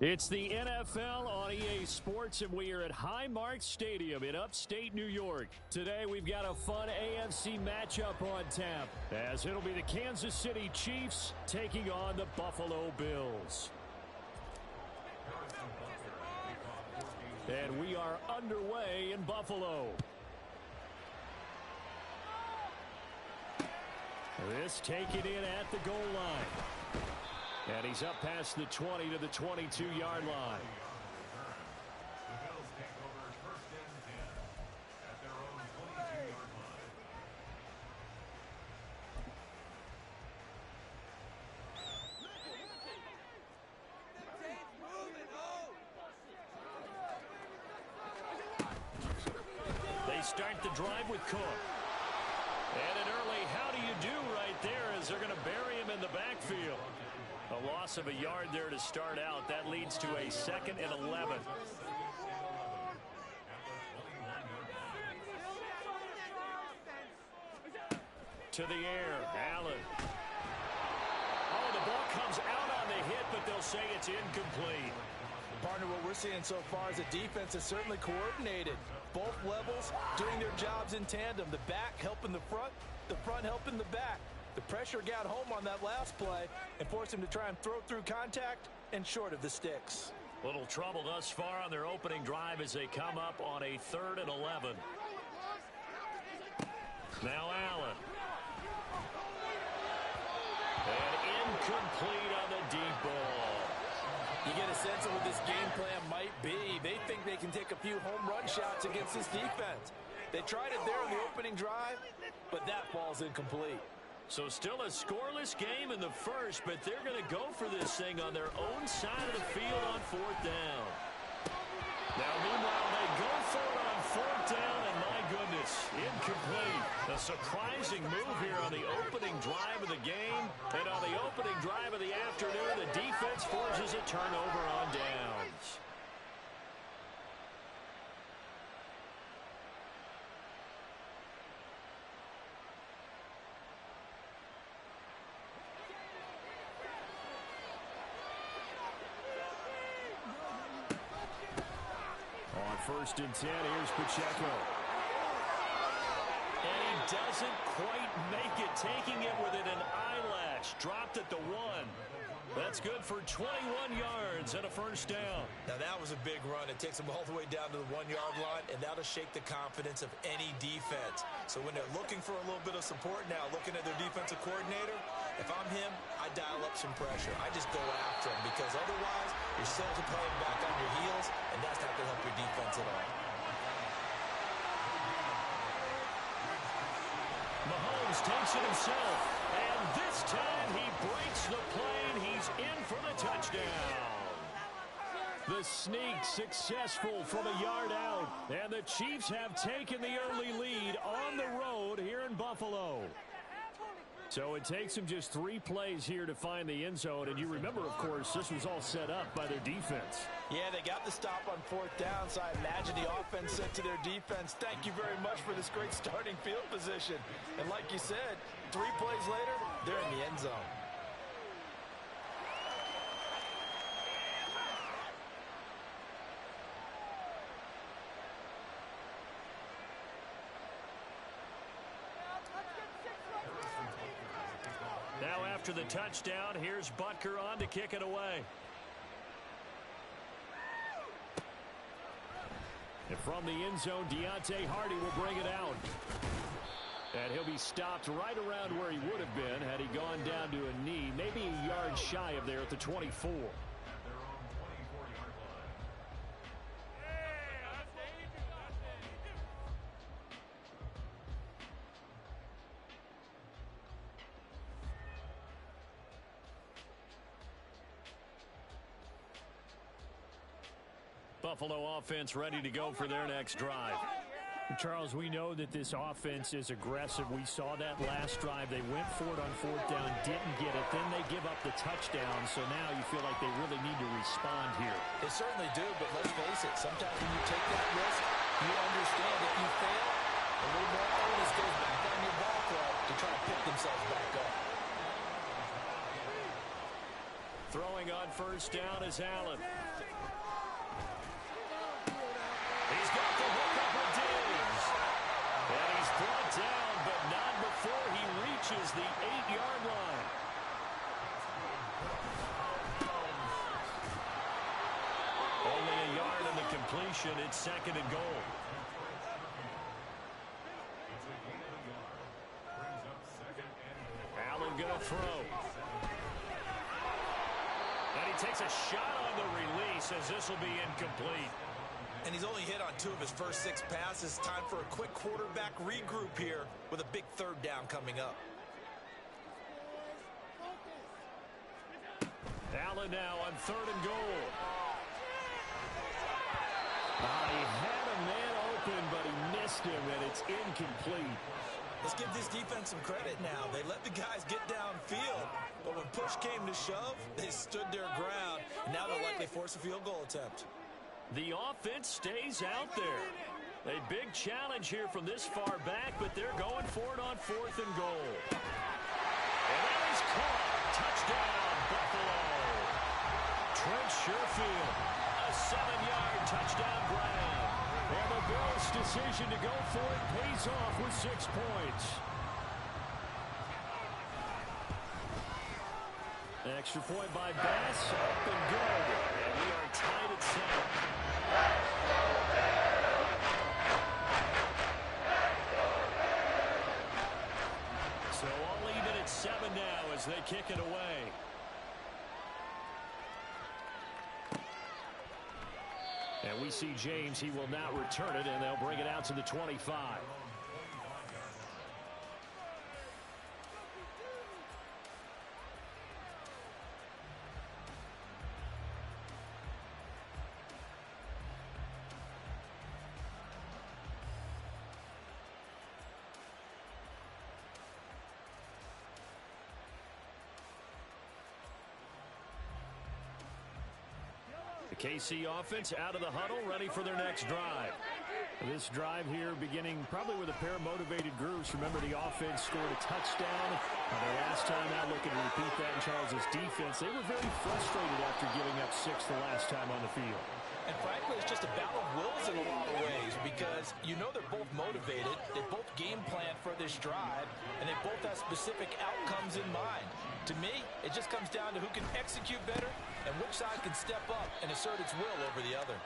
It's the NFL on EA Sports, and we are at Highmark Stadium in upstate New York. Today, we've got a fun AFC matchup on tap, as it'll be the Kansas City Chiefs taking on the Buffalo Bills. And we are underway in Buffalo. This taken in at the goal line. And he's up past the 20 to the 22-yard line. The Bills take over first and 10 at their own 22-yard line. They start the drive with Cook. And an early how do you do right there as they're going to bury him in the backfield. A loss of a yard there to start out. That leads to a 2nd and 11. To the air, Allen. Oh, the ball comes out on the hit, but they'll say it's incomplete. Partner, what we're seeing so far is the defense is certainly coordinated. Both levels doing their jobs in tandem. The back helping the front helping the back. The pressure got home on that last play and forced him to try and throw through contact and short of the sticks. Little trouble thus far on their opening drive as they come up on a 3rd and 11. Now Allen. And incomplete on the deep ball. You get a sense of what this game plan might be. They think they can take a few home run shots against this defense. They tried it there in the opening drive, but that ball's incomplete. So still a scoreless game in the first, but they're going to go for this thing on their own side of the field on 4th down. Now, meanwhile, they go for it on 4th down, and my goodness, incomplete. A surprising move here on the opening drive of the game, and on the opening drive of the afternoon, the defense forces a turnover on downs. On 1st and 10, here's Pacheco. And he doesn't quite make it, taking it within an eyelash. Dropped at the 1. That's good for 21 yards and a 1st down. Now, that was a big run. It takes them all the way down to the 1-yard line, and that'll shake the confidence of any defense. So when they're looking for a little bit of support now, looking at their defensive coordinator, if I'm him, I dial up some pressure. I just go after him because otherwise you're still playing back on your heels, and that's not going to help your defense at all. Mahomes takes it himself, and this time he breaks the plane. He's in for the touchdown. The sneak successful from a yard out, and the Chiefs have taken the early lead on the road here in Buffalo. So it takes them just 3 plays here to find the end zone. And you remember, of course, this was all set up by their defense. Yeah, they got the stop on 4th down, so I imagine the offense said to their defense, thank you very much for this great starting field position. And like you said, 3 plays later, they're in the end zone. Now after the touchdown, here's Butker on to kick it away. And from the end zone, Deontay Hardy will bring it out. And he'll be stopped right around where he would have been had he gone down to a knee, maybe a yard shy of there at the 24. Buffalo offense ready to go for their next drive. Charles, we know that this offense is aggressive. We saw that last drive. They went for it on 4th down, didn't get it. Then they give up the touchdown. So now you feel like they really need to respond here. They certainly do, but let's face it. Sometimes when you take that risk, you understand if you fail, a little more onus goes back on your ball club to try to pick themselves back up. Throwing on 1st down is Allen. reaches the 8-yard line. Only a yard on the completion. It's 2nd and goal. Allen going to throw. And he takes a shot on the release as this will be incomplete. And he's only hit on 2 of his first 6 passes. Time for a quick quarterback regroup here with a big 3rd down coming up. Allen now on 3rd and goal. He had a man open, but he missed him, and it's incomplete. Let's give this defense some credit now. They let the guys get downfield, but when push came to shove, they stood their ground. And now they'll likely force a field goal attempt. The offense stays out there. A big challenge here from this far back, but they're going for it on 4th and goal. And that is caught. Touchdown, Buffalo. Trent Sherfield, a 7-yard touchdown grab. And the Bills' decision to go for it pays off with 6 points. Extra point by Bass, up and good. And we are tied at 7. So all even at 7 now as they kick it away. And we see James. He will not return it, and they'll bring it out to the 25. The KC offense out of the huddle, ready for their next drive. This drive here beginning probably with a pair of motivated groups. Remember, the offense scored a touchdown the last time out. Looking to repeat that in Charles's defense. They were very frustrated after giving up 6 the last time on the field. And frankly, it's just a battle of wills in a lot of ways because you know they're both motivated, they both game plan for this drive, and they both have specific outcomes in mind. To me, it just comes down to who can execute better and which side can step up and assert its will over the other.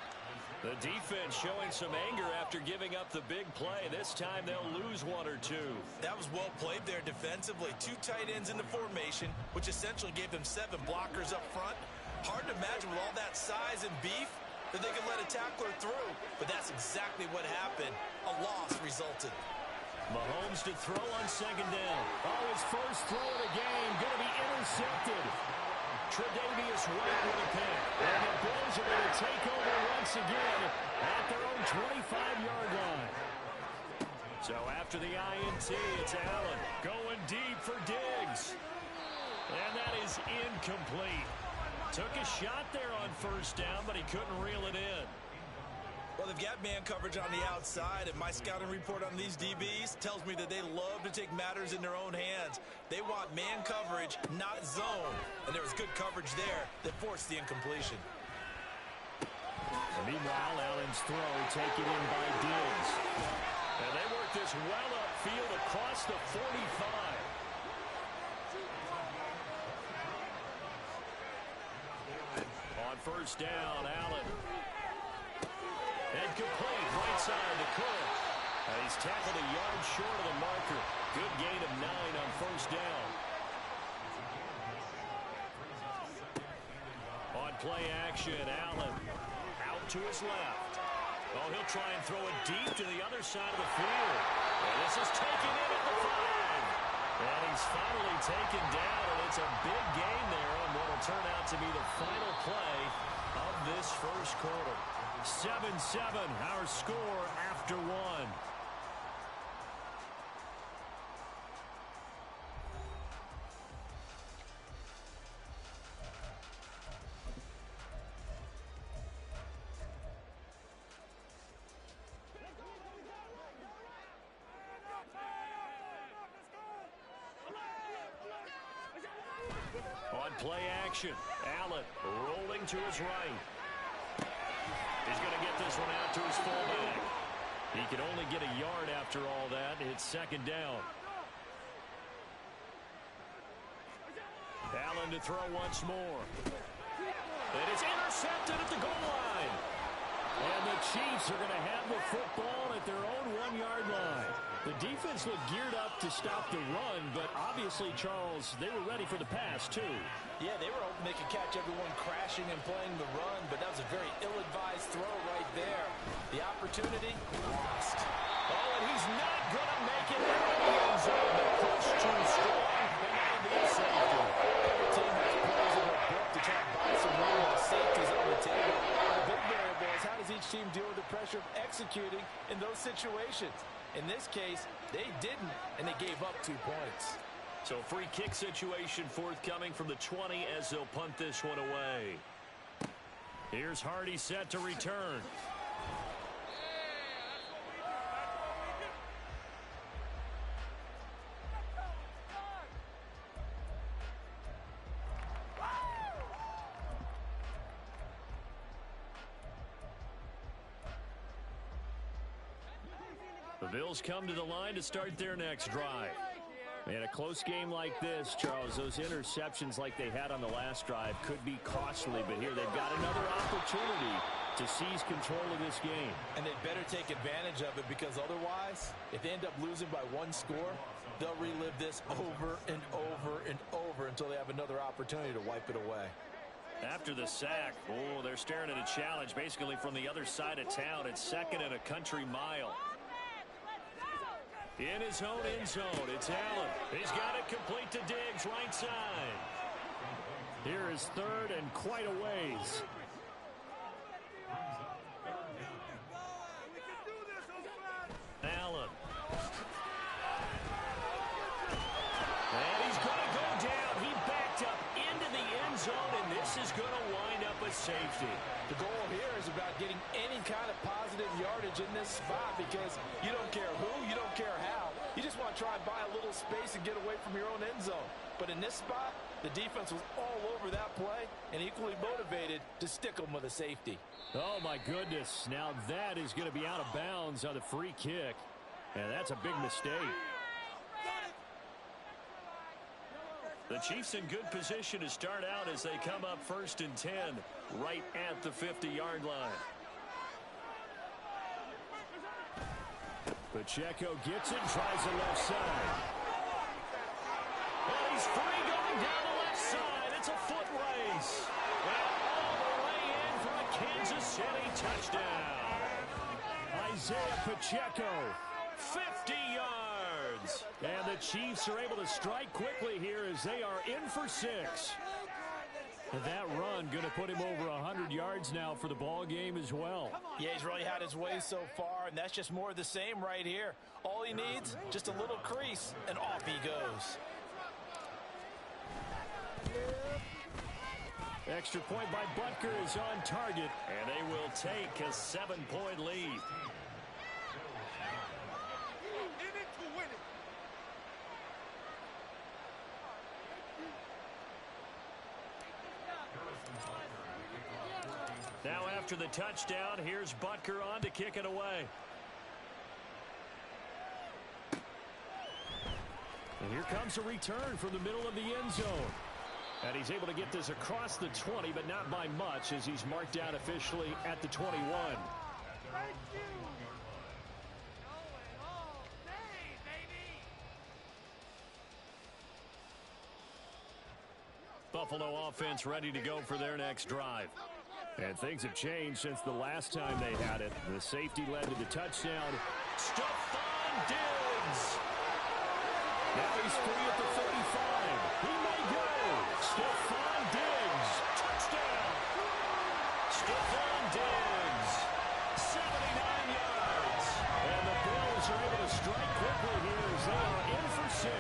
The defense showing some anger after giving up the big play. This time they'll lose 1 or 2. That was well played there defensively. 2 tight ends in the formation, which essentially gave them 7 blockers up front. Hard to imagine with all that size and beef that they could let a tackler through, but that's exactly what happened. A loss resulted. Mahomes to throw on 2nd down. Oh, his first throw of the game going to be intercepted. Tre'Davious White with a pick. And the Bills are going to take over once again at their own 25-yard line. So after the INT, it's Allen going deep for Diggs. And that is incomplete. Took a shot there on 1st down, but he couldn't reel it in. Well, they've got man coverage on the outside, and my scouting report on these DBs tells me that they love to take matters in their own hands. They want man coverage, not zone. And there was good coverage there that forced the incompletion. And meanwhile, Allen's throw taken in by Diggs. And they work this well upfield across the 45. On 1st down, Allen. And complete, right side to Cook. And he's tackled a yard short of the marker. Good gain of 9 on 1st down. On play action, Allen out to his left. Oh, he'll try and throw it deep to the other side of the field. And this is taken in at the 5. And he's finally taken down, and it's a big gain there on what will turn out to be the final play of this first quarter. 7-7, our score after 1. On play action, Allen rolling to his right. He's going to get this one out to his fullback. He can only get a yard after all that. It's 2nd down. Allen to throw once more. And it's intercepted at the goal line. And the Chiefs are going to have the football at their own 1-yard line. The defense looked geared up to stop the run, but obviously, Charles, they were ready for the pass, too. Yeah, they were hoping they could catch everyone crashing and playing the run, but that was a very ill-advised throw right there. The opportunity lost. Oh, and he's not going to make it out of the end zone. The push too strong, and that'll be a safety. Every team has plays in their book to try and buy some room with the safeties on the table. The big variable is how does each team deal with the pressure of executing in those situations? In this case, they didn't, and they gave up 2 points. So free kick situation forthcoming from the 20 as they'll punt this one away. Here's Hardy set to return. The Bills come to the line to start their next drive. In a close game like this, Charles, those interceptions like they had on the last drive could be costly, but here they've got another opportunity to seize control of this game. And they better take advantage of it, because otherwise, if they end up losing by 1 score, they'll relive this over and over and over until they have another opportunity to wipe it away. After the sack, oh, they're staring at a challenge basically from the other side of town. It's 2nd and a country mile. In his own end zone, it's Allen. He's got it complete to Diggs, right side. Here is 3rd and quite a ways. Allen. And he's going to go down. He backed up into the end zone, and this is going to wind up a safety. The goal here is about getting any kind of positive yardage in this spot, because you don't care who, you don't care how. You just want to try and buy a little space and get away from your own end zone. But in this spot, the defense was all over that play and equally motivated to stick them with a safety. Oh, my goodness. Now that is going to be out of bounds on the free kick. And that's a big mistake. The Chiefs in good position to start out as they come up 1st and 10 right at the 50-yard line. Pacheco gets it, tries the left side. And he's free going down the left side. It's a foot race. And all the way in for a Kansas City touchdown. Isaiah Pacheco, 50 yards. And the Chiefs are able to strike quickly here as they are in for 6. And that run going to put him over 100 yards now for the ball game as well. Yeah, he's really had his way so far, and that's just more of the same right here. All he needs, just a little crease, and off he goes. Extra point by Butker is on target, and they will take a 7-point lead. Now after the touchdown, here's Butker on to kick it away. And here comes a return from the middle of the end zone. And he's able to get this across the 20, but not by much, as he's marked down officially at the 21. Buffalo offense ready to go for their next drive. And things have changed since the last time they had it. The safety led to the touchdown. Stephon Diggs. Now he's free at the 35. He may go. Stephon Diggs. Touchdown. Stephon Diggs. 79 yards. And the Bills are able to strike quickly here as they are in for 6.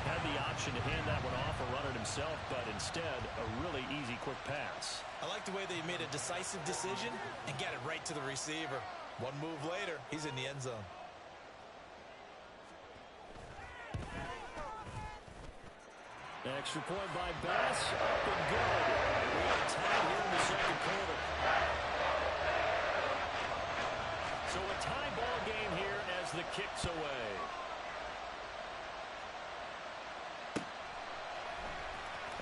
Had the option to hand that one off or run it himself, but instead, a really easy, quick pass. I like the way they made a decisive decision and got it right to the receiver. One move later, he's in the end zone. Extra point by Bass. Up and good. We got time here in the second quarter. So a tie ball game here as the kick's away.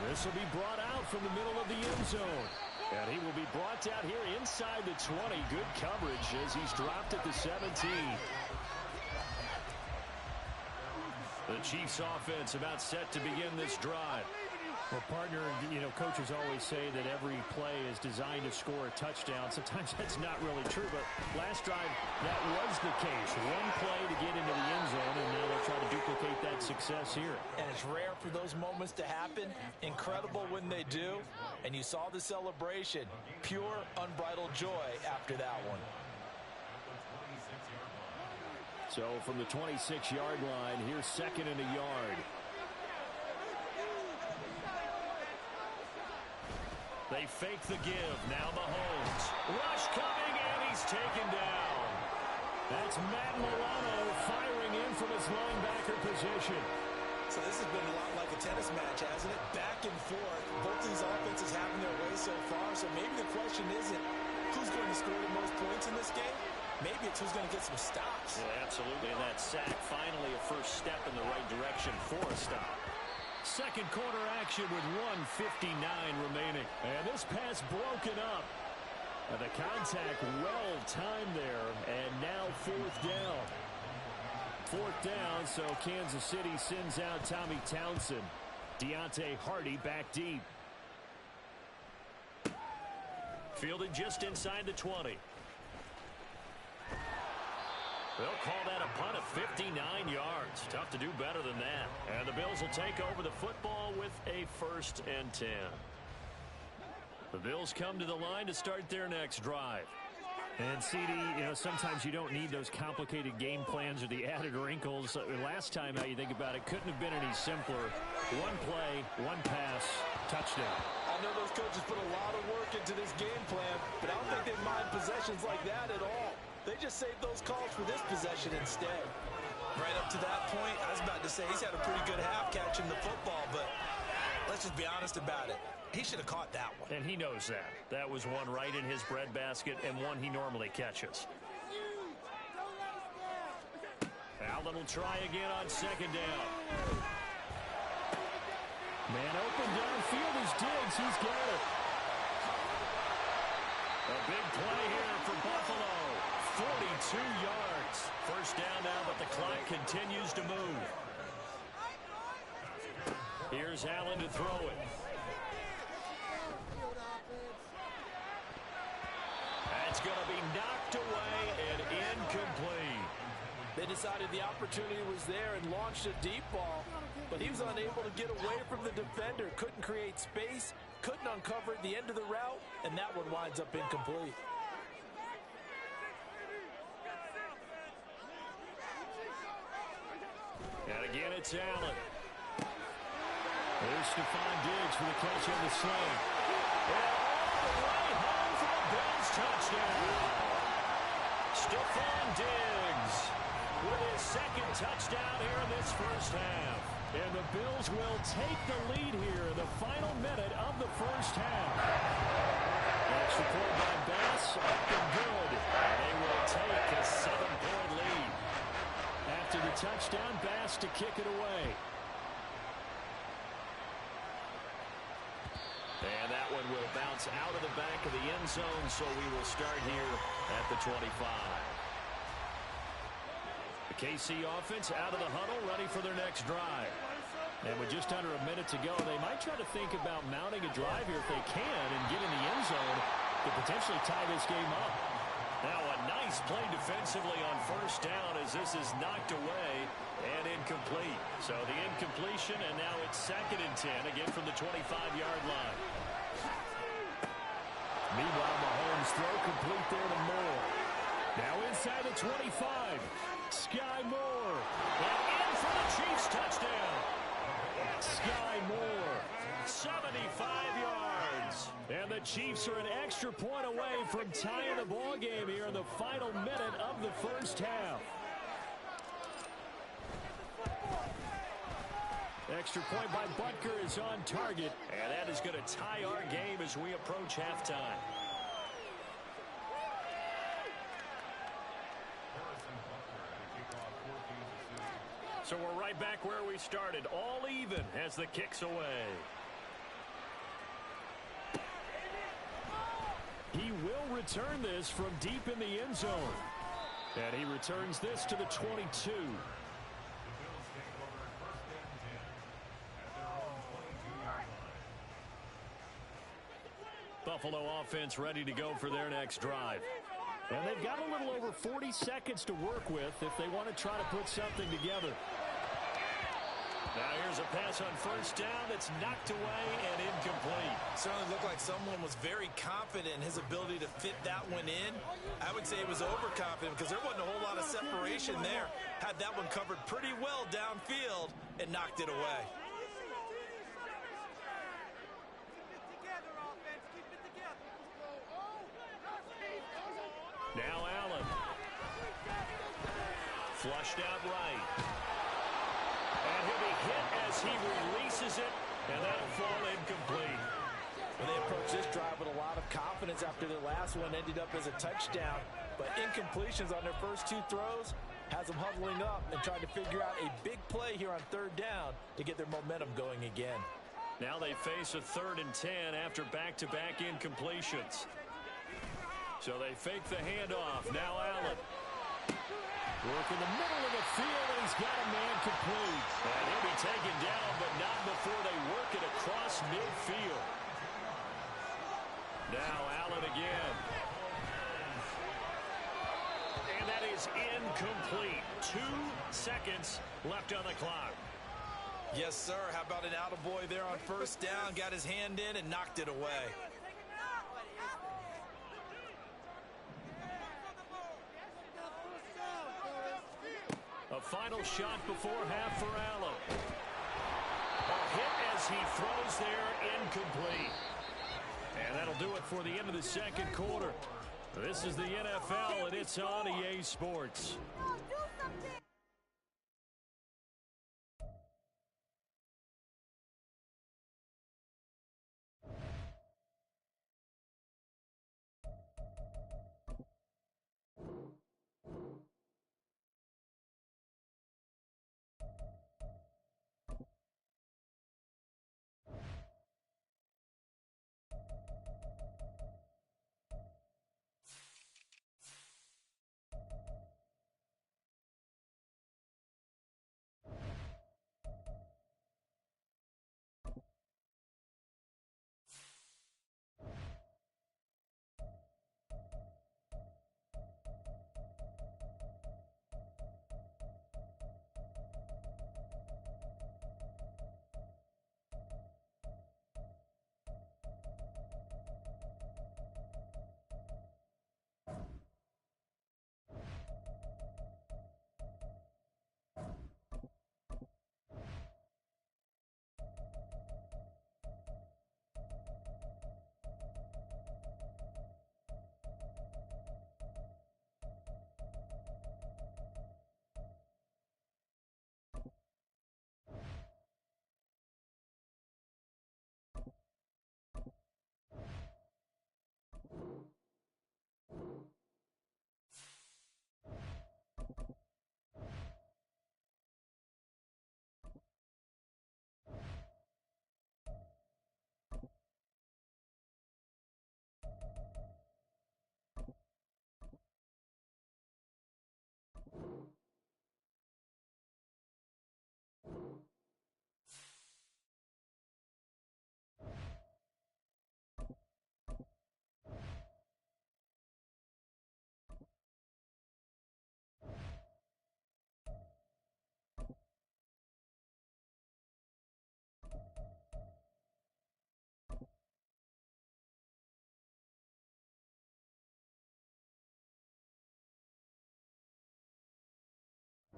This will be brought out from the middle of the end zone. And he will be brought down here inside the 20. Good coverage as he's dropped at the 17. The Chiefs offense about set to begin this drive. Well, partner, you know, coaches always say that every play is designed to score a touchdown. Sometimes that's not really true, but last drive, that was the case. One play to get into the end zone, and now they'll try to duplicate that success here. And it's rare for those moments to happen. Incredible when they do. And you saw the celebration. Pure, unbridled joy after that one. So from the 26-yard line, here's 2nd and a yard. They fake the give. Now Mahomes. Rush coming, and he's taken down. That's Matt Milano firing in from his linebacker position. So this has been a lot like a tennis match, hasn't it? Back and forth. Both these offenses having their way so far. So maybe the question isn't who's going to score the most points in this game. Maybe it's who's going to get some stops. Yeah, absolutely. And that sack, finally a first step in the right direction for a stop. Second quarter action with 1:59 remaining. And this pass broken up. And the contact well timed there. And now 4th down. 4th down, so Kansas City sends out Tommy Townsend. Deontay Hardy back deep. Fielded just inside the 20. They'll call that a punt of 59 yards. Tough to do better than that. And the Bills will take over the football with a 1st and 10. The Bills come to the line to start their next drive. And, CD, you know, sometimes you don't need those complicated game plans or the added wrinkles. Last time, how you think about it, couldn't have been any simpler. One play, one pass, touchdown. I know those coaches put a lot of work into this game plan, but I don't think they mind possessions like that at all. They just saved those calls for this possession instead. Right up to that point, I was about to say he's had a pretty good half catching the football, but let's just be honest about it. He should have caught that one. And he knows that. That was one right in his breadbasket and one he normally catches. Allen will try again on 2nd down. Man open downfield is Diggs. He's got it. A big play here for Buffalo. 42 yards. First down now, but the clock continues to move. Here's Allen to throw it. That's going to be knocked away and incomplete. They decided the opportunity was there and launched a deep ball, but he was unable to get away from the defender. Couldn't create space, couldn't uncover the end of the route, and that one winds up incomplete. And again, it's Allen. There's Stephon Diggs for the catch on the sling. And all the way home for a Bills touchdown. Stephon Diggs with his 2nd touchdown here in this first half. And the Bills will take the lead here in the final minute of the first half. Extra point by Bass, up and good. And they will take a 7-point lead. After the touchdown, Bass to kick it away. And that one will bounce out of the back of the end zone, so we will start here at the 25. The KC offense out of the huddle, ready for their next drive. And with just under a minute to go, they might try to think about mounting a drive here if they can and get in the end zone to potentially tie this game up. Now a nice play defensively on first down as this is knocked away and incomplete. So the incompletion, and now it's 2nd and 10, again from the 25-yard line. Meanwhile, Mahomes throw complete there to Moore. Now inside the 25. Sky Moore. And in for the Chiefs touchdown. Sky Moore. 75 yards. And the Chiefs are an extra point away from tying the ball game here in the final minute of the first half. Extra point by Butker is on target, and that is going to tie our game as we approach halftime. So we're right back where we started, all even as the kick's away. will return this from deep in the end zone. And he returns this to the 22. Buffalo offense ready to go for their next drive. And they've got a little over 40 seconds to work with if they want to try to put something together. Now here's a pass on first down that's knocked away and incomplete. Certainly looked like someone was very confident in his ability to fit that one in. I would say he was overconfident because there wasn't a whole lot of separation there. Had that one covered pretty well downfield and knocked it away. Now Allen. Flushed out right. And he'll be hit as he releases it, and that'll fall incomplete. Well, they approached this drive with a lot of confidence after their last one ended up as a touchdown. But incompletions on their first two throws has them huddling up and trying to figure out a big play here on third down to get their momentum going again. Now they face a 3rd and 10 after back-to-back incompletions. So they fake the handoff. Now Allen. Work in the middle of the field, and he's got a man complete. And he'll be taken down, but not before they work it across midfield. Now Allen again. And that is incomplete. 2 seconds left on the clock. Yes, sir. How about an attaboy there on first down? Got his hand in and knocked it away. A final shot before half for Allen. A hit as he throws there, incomplete. And that'll do it for the end of the second quarter. This is the NFL, and it's on EA Sports.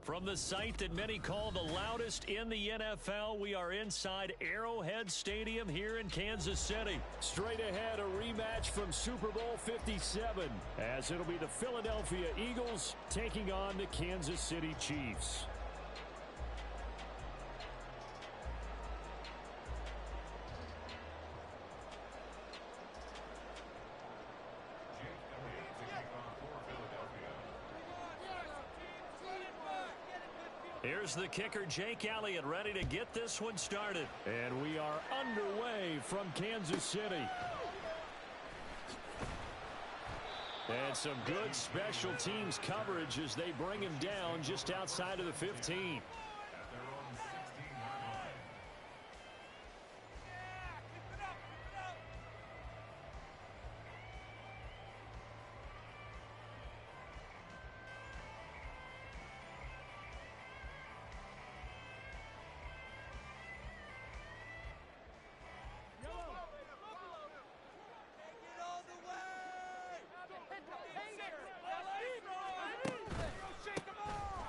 From the site that many call the loudest in the NFL, we are inside Arrowhead Stadium here in Kansas City. Straight ahead, a rematch from Super Bowl 57, as it'll be the Philadelphia Eagles taking on the Kansas City Chiefs. Here's the kicker, Jake Elliott, ready to get this one started. And we are underway from Kansas City. And some good special teams coverage as they bring him down just outside of the 15. At their own 16-yard line.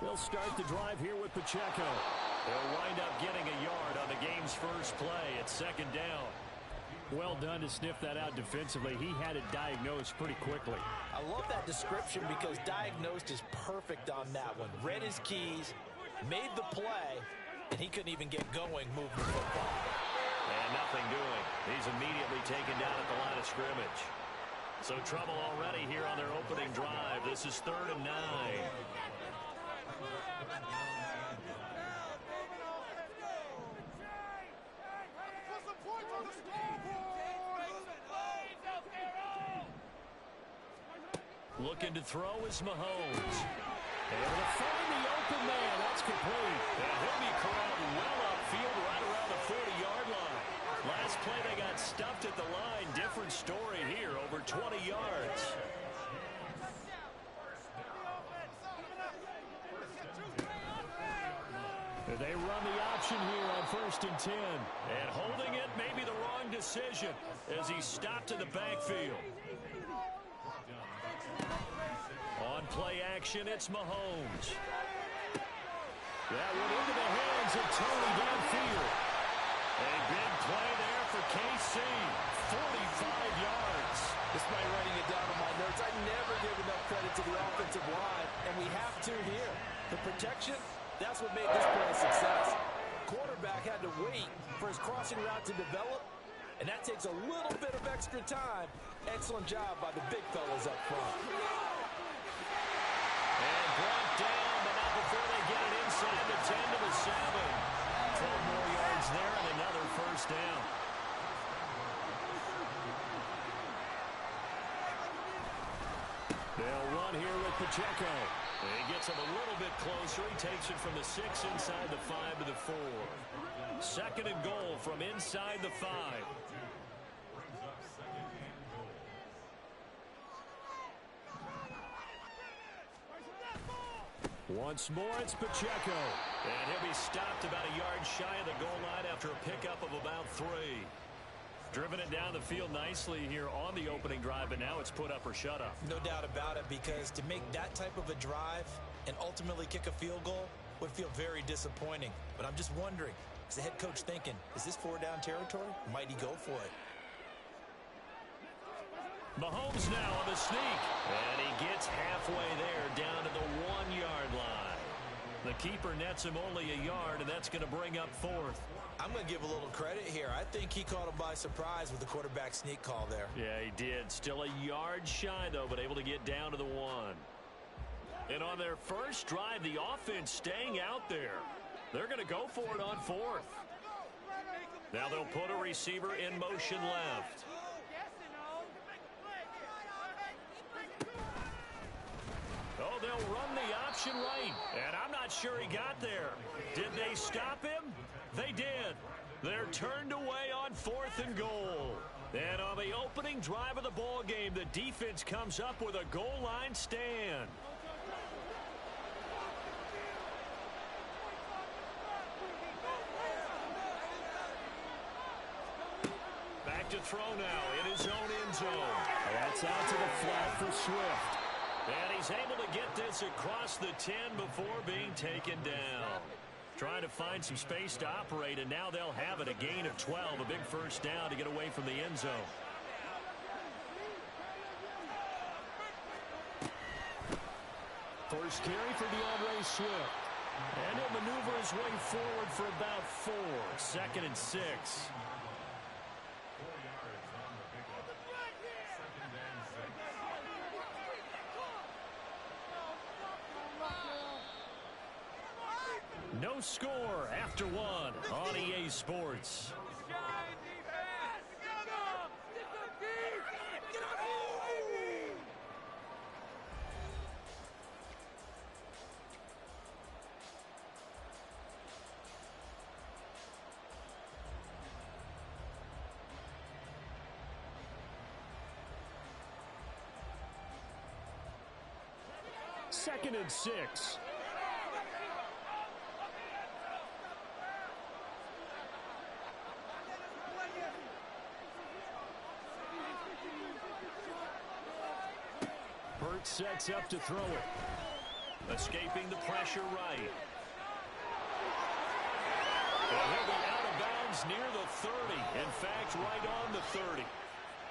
They'll start the drive here with Pacheco. They'll wind up getting a yard on the game's first play at second down. Well done to sniff that out defensively. He had it diagnosed pretty quickly. I love that description because diagnosed is perfect on that one. Read his keys, made the play, and he couldn't even get going moving the football. And nothing doing. He's immediately taken down at the line of scrimmage. So trouble already here on their opening drive. This is 3rd and 9. Looking to throw is Mahomes. Able to find the open man. That's complete. And he'll be corralled well upfield right around the 40-yard line. Last play they got stuffed at the line. Different story here. Over 20 yards. They run the option here on 1st and 10. And holding it may be the wrong decision as he's stopped in the backfield. On play action, it's Mahomes. That went into the hands of Tony downfield. A big play there for KC. 45 yards. Despite writing it down on my notes, I never give enough credit to the offensive line, and we have to here. The protection, that's what made this play a success. Quarterback had to wait for his crossing route to develop, and that takes a little bit of extra time. Excellent job by the big fellas up front. And brought down, but not before they get it inside the 10 to the 7. 12 more yards there and another first down. They'll run here with Pacheco. He gets him a little bit closer. He takes it from the 6 inside the 5 to the 4. 2nd and goal from inside the 5. Brings up 2nd and goal. Once more, it's Pacheco. And he'll be stopped about a yard shy of the goal line after a pickup of about 3. Driven it down the field nicely here on the opening drive, but now it's put up or shut up. No doubt about it, because to make that type of a drive and ultimately kick a field goal would feel very disappointing. But I'm just wondering, is the head coach thinking, is this 4-down territory? Might he go for it? Mahomes now on the sneak. And he gets halfway there down to the 1-yard line. The keeper nets him only a yard, and that's going to bring up 4th. I'm going to give a little credit here. I think he caught him by surprise with the quarterback sneak call there. Yeah, he did. Still a yard shy, though, but able to get down to the 1. And on their first drive, the offense staying out there. They're going to go for it on 4th. Now they'll put a receiver in motion left. Oh, they'll run the option right. And I'm not sure he got there. Did they stop him? They did. They're turned away on 4th and goal. And on the opening drive of the ball game, the defense comes up with a goal line stand. Back to throw now in his own end zone. That's out to the flat for Swift. And he's able to get this across the 10 before being taken down. Trying to find some space to operate, and now they'll have it. A gain of 12, a big first down to get away from the end zone. First carry for DeAndre Swift. And he'll maneuver his way forward for about 4. 2nd and 6. 4 yards on the pickup. 2nd and 6. No score after 1 on EA Sports. 2nd and 6. Burt sets up to throw it. Escaping the pressure right. And he'll be out of bounds near the 30. In fact, right on the 30.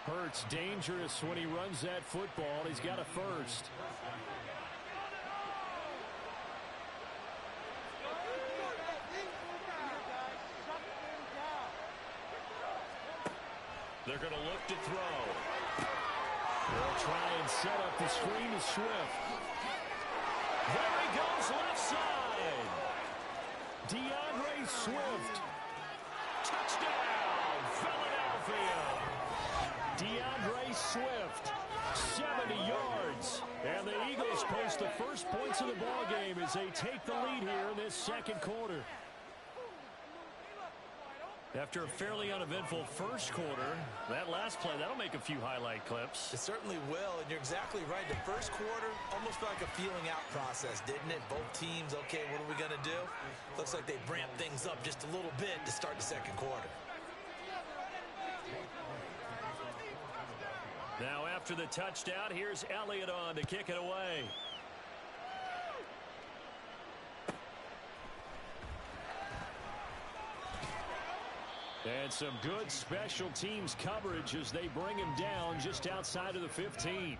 Hurts dangerous when he runs that football. He's got a first. They're going to look to throw. They'll try and set up the screen to Swift. There he goes left side. DeAndre Swift. Touchdown, Philadelphia. DeAndre Swift, 70 yards. And the Eagles post the first points of the ballgame as they take the lead here in this second quarter. After a fairly uneventful first quarter, that last play, that'll make a few highlight clips. It certainly will, and you're exactly right. The first quarter almost felt like a feeling out process, didn't it? Both teams, okay, what are we going to do? Looks like they ramped things up just a little bit to start the second quarter. Now after the touchdown, here's Elliott on to kick it away. And some good special teams coverage as they bring him down just outside of the 15.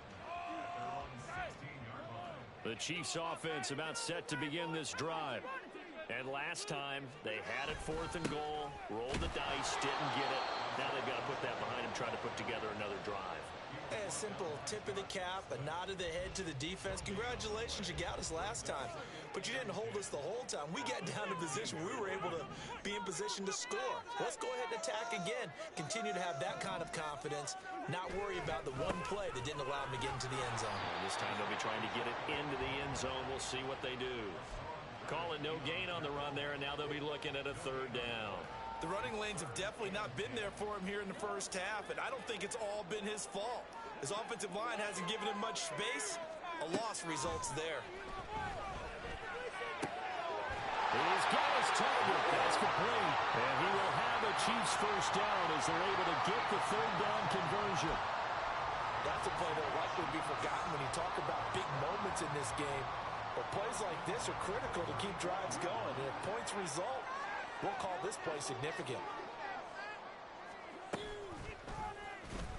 The Chiefs offense about set to begin this drive. And last time they had it 4th and goal, rolled the dice, didn't get it. Now they've got to put that behind them, try to put together another drive. A simple tip of the cap, a nod of the head to the defense. Congratulations, you got us last time. But you didn't hold us the whole time. We got down to position. We were able to be in position to score. Let's go ahead and attack again. Continue to have that kind of confidence. Not worry about the one play that didn't allow them to get into the end zone. And this time they'll be trying to get it into the end zone. We'll see what they do. Call it no gain on the run there, and now they'll be looking at a 3rd down. The running lanes have definitely not been there for him here in the first half, and I don't think it's all been his fault. His offensive line hasn't given him much space. A loss results there. He's got his target. That's complete. And he will have a Chiefs first down as they're able to get the 3rd down conversion. That's a play that will likely be forgotten when you talk about big moments in this game. But plays like this are critical to keep drives going. And if points result, we'll call this play significant.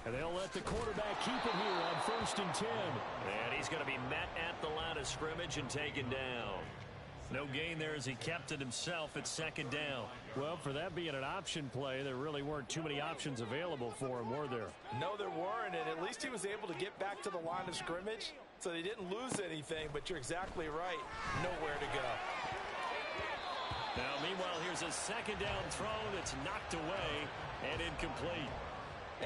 And they'll let the quarterback keep it here on 1st and 10. And he's going to be met at the line of scrimmage and taken down. No gain there as he kept it himself at 2nd down. Well, for that being an option play, there really weren't too many options available for him, were there? No, there weren't, and at least he was able to get back to the line of scrimmage, so they didn't lose anything, but you're exactly right. Nowhere to go. Now, meanwhile, here's a 2nd down throw that's knocked away and incomplete.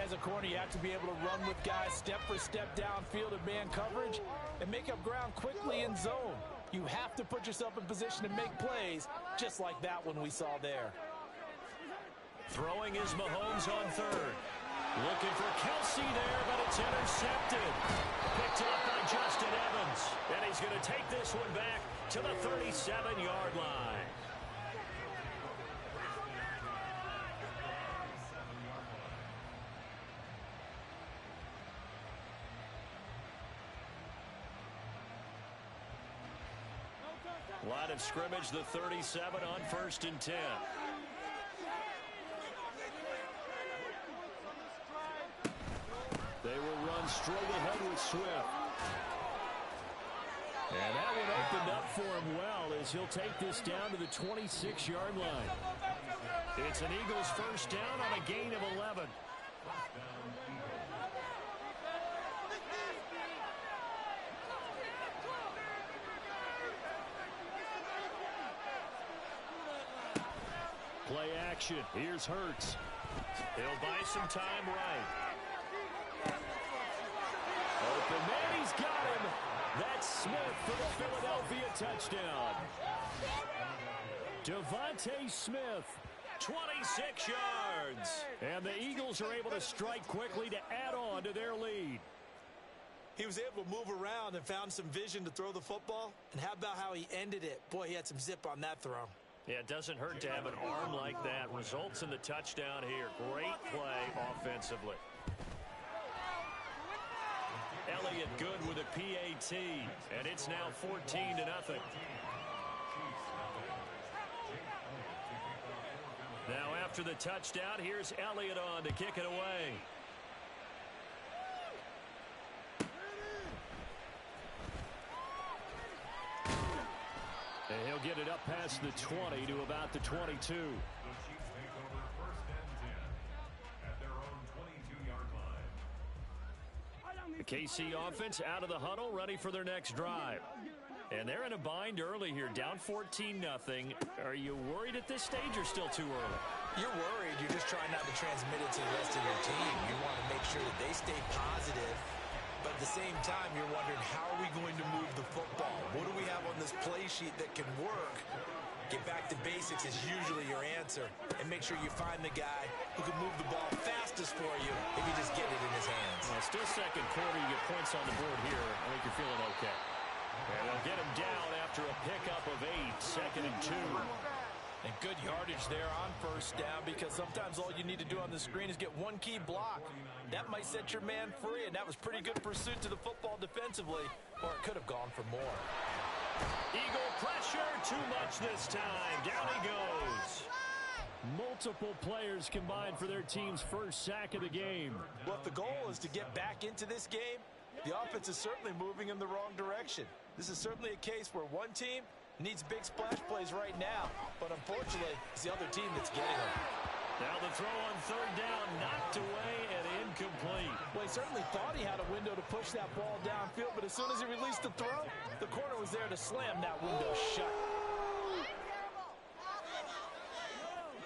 As a corner, you have to be able to run with guys step for step downfield in man coverage and make up ground quickly in zone. You have to put yourself in position to make plays, just like that one we saw there. Throwing is Mahomes on 3rd. Looking for Kelsey there, but it's intercepted. Picked up by Justin Evans. And he's going to take this one back to the 37-yard line. Line of scrimmage, the 37 on 1st and 10. They will run straight ahead with Swift. And that one opened up for him well as he'll take this down to the 26-yard line. It's an Eagles first down on a gain of 11. Play action. Here's Hurts. He'll buy some time right. Open man, he's got him. That's Smith for the Philadelphia touchdown. Devontae Smith, 26 yards. And the Eagles are able to strike quickly to add on to their lead. He was able to move around and found some vision to throw the football. And how about how he ended it? Boy, he had some zip on that throw. Yeah, it doesn't hurt to have an arm like that. Results in the touchdown here. Great play offensively. Elliott good with a PAT, and it's now 14-0. Now after the touchdown, here's Elliott on to kick it away. And he'll get it up past the 20 to about the 22. The Chiefs take over first and 10 at their own 22-yard line. The KC offense out of the huddle, ready for their next drive. And they're in a bind early here, down 14-0. Are you worried at this stage or still too early? You're worried. You're just trying not to transmit it to the rest of your team. You want to make sure that they stay positive. But at the same time, you're wondering, how are we going to move the football? What do we have on this play sheet that can work? Get back to basics is usually your answer. And make sure you find the guy who can move the ball fastest for you if you just get it in his hands. Well, still second quarter. You get points on the board here. I think you're feeling okay. And they'll get him down after a pickup of 8, 2nd and 2. And good yardage there on first down, because sometimes all you need to do on the screen is get one key block. That might set your man free, and that was pretty good pursuit to the football defensively, or it could have gone for more. Eagle pressure, too much this time. Down he goes. Multiple players combined for their team's first sack of the game. Well, if the goal is to get back into this game, the offense is certainly moving in the wrong direction. This is certainly a case where one team needs big splash plays right now, but unfortunately, it's the other team that's getting them. Now the throw on third down, knocked away and incomplete. Well, he certainly thought he had a window to push that ball downfield, but as soon as he released the throw, the corner was there to slam that window shut.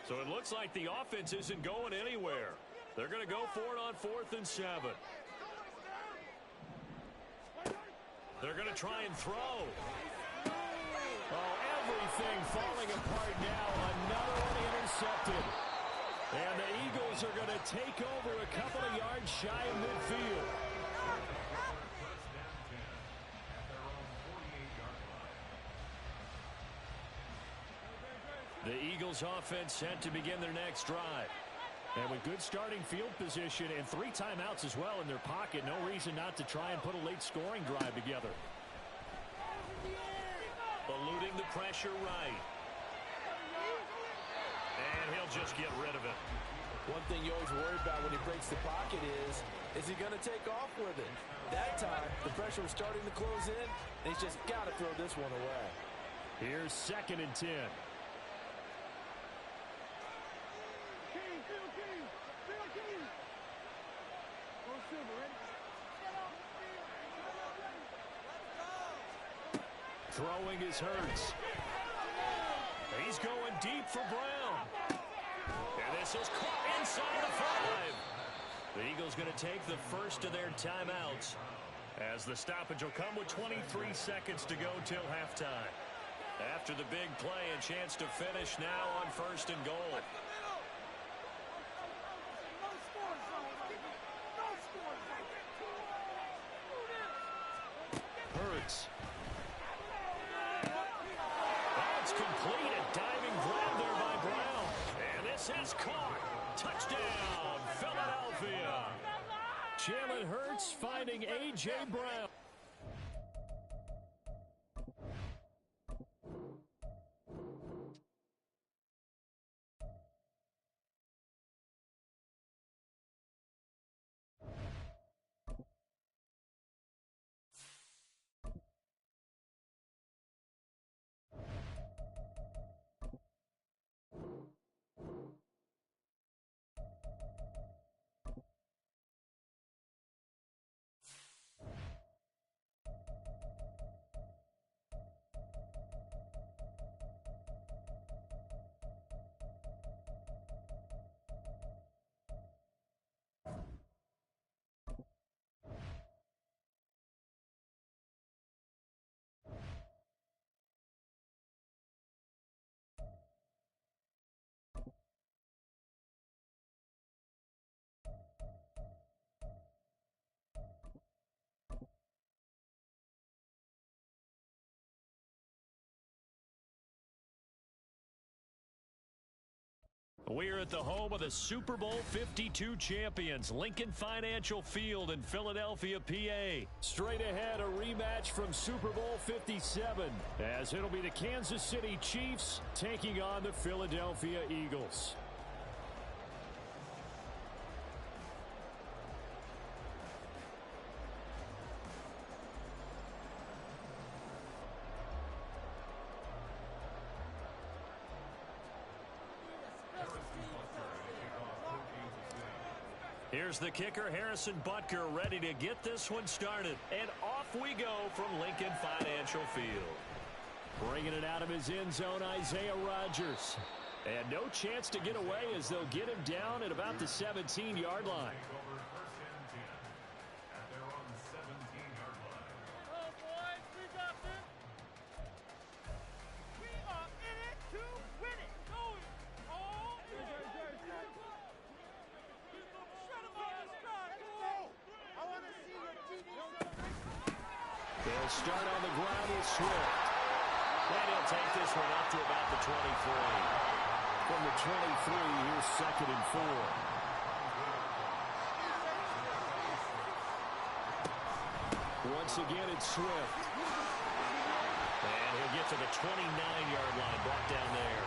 So it looks like the offense isn't going anywhere. They're going to go for it on 4th and 7. They're going to try and throw. Oh, everything falling apart now. Another one intercepted. And the Eagles are going to take over a couple of yards shy of midfield. The Eagles offense set to begin their next drive. And with good starting field position and 3 timeouts as well in their pocket, no reason not to try and put a late scoring drive together. Eluding the pressure right. And he'll just get rid of it. One thing you always worry about when he breaks the pocket is he going to take off with it? That time, the pressure was starting to close in, and he's just got to throw this one away. Here's 2nd and 10. Throwing is Hurts. He's going deep for Brown. And this is caught inside the 5. The Eagles going to take the first of their timeouts, as the stoppage will come with 23 seconds to go till halftime. After the big play, a chance to finish now on 1st and goal. Hurts. That's complete. A diving grab there by Brown. And this is caught. Touchdown, Philadelphia. Jalen Hurts finding A.J. Brown. We're at the home of the Super Bowl 52 champions, Lincoln Financial Field in Philadelphia, PA. Straight ahead, a rematch from Super Bowl 57, as it'll be the Kansas City Chiefs taking on the Philadelphia Eagles. Here's the kicker, Harrison Butker, ready to get this one started. And off we go from Lincoln Financial Field. Bringing it out of his end zone, Isaiah Rodgers. And no chance to get away as they'll get him down at about the 17-yard line. They'll start on the ground with Swift. And he'll take this one up to about the 23. From the 23, here's 2nd and 4. Once again, it's Swift. And he'll get to the 29-yard line, brought down there.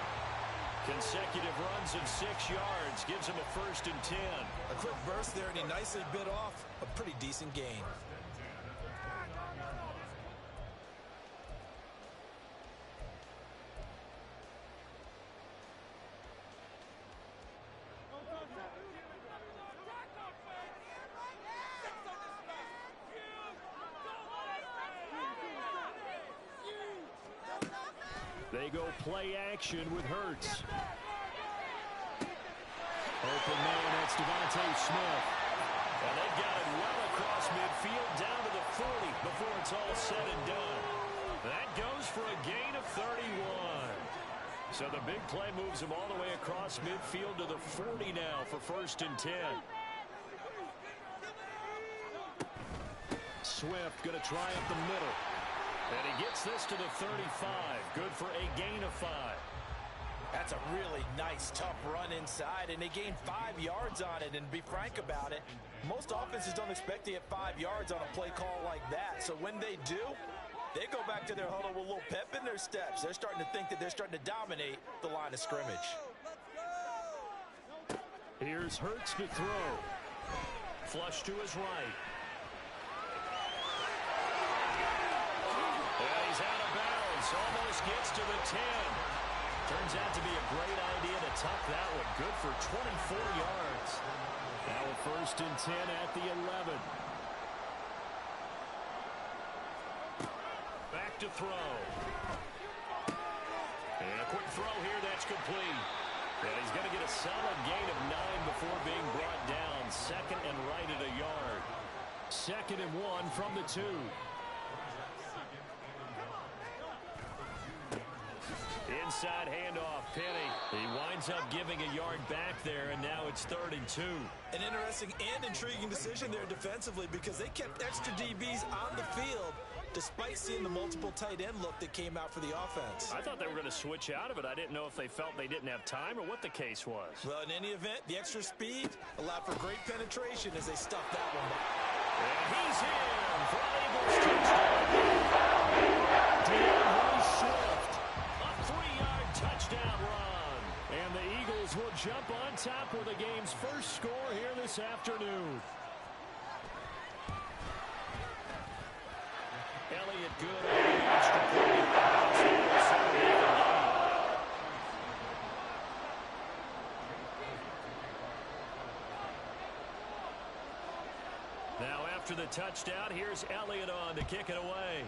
Consecutive runs of 6 yards gives him a 1st and 10. A quick burst there, and he nicely bit off a pretty decent gain. They go play action with Hurts. Open man, that's Devontae Smith. And they've got it well across midfield down to the 40 before it's all said and done. That goes for a gain of 31. So the big play moves him all the way across midfield to the 40 now for 1st and 10. Swift going to try up the middle. And he gets this to the 35. Good for a gain of 5. That's a really nice, tough run inside, and they gained 5 yards on it. And to be frank about it, most offenses don't expect to get 5 yards on a play call like that. So when they do, they go back to their huddle with a little pep in their steps. They're starting to think that they're starting to dominate the line of scrimmage. Here's Hurts to throw. Flush to his right. He's out of bounds. Almost gets to the 10. Turns out to be a great idea to tuck that one. Good for 24 yards. Now a 1st and 10 at the 11. Back to throw. And a quick throw here. That's complete. And he's going to get a solid gain of 9 before being brought down. 2nd and right at a yard. 2nd and 1 from the 2. Inside handoff, Penny. He winds up giving a yard back there, and now it's 3rd and 2. An interesting and intriguing decision there defensively because they kept extra DBs on the field despite seeing the multiple tight end look that came out for the offense. I thought they were going to switch out of it. I didn't know if they felt they didn't have time or what the case was. Well, in any event, the extra speed allowed for great penetration as they stuffed that one back. And he's in for an Eagles touchdown. DeAndre Swift. Touchdown run. And the Eagles will jump on top with the game's first score here this afternoon. Elliott good on the extra point. Now after the touchdown, here's Elliott on to kick it away.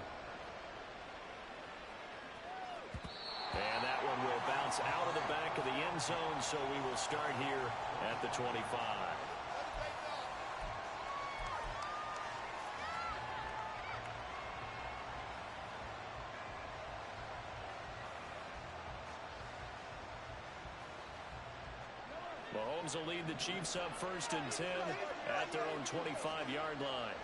And that one will bounce out of the back of the end zone, so we will start here at the 25. Mahomes will lead the Chiefs up 1st and 10 at their own 25-yard line.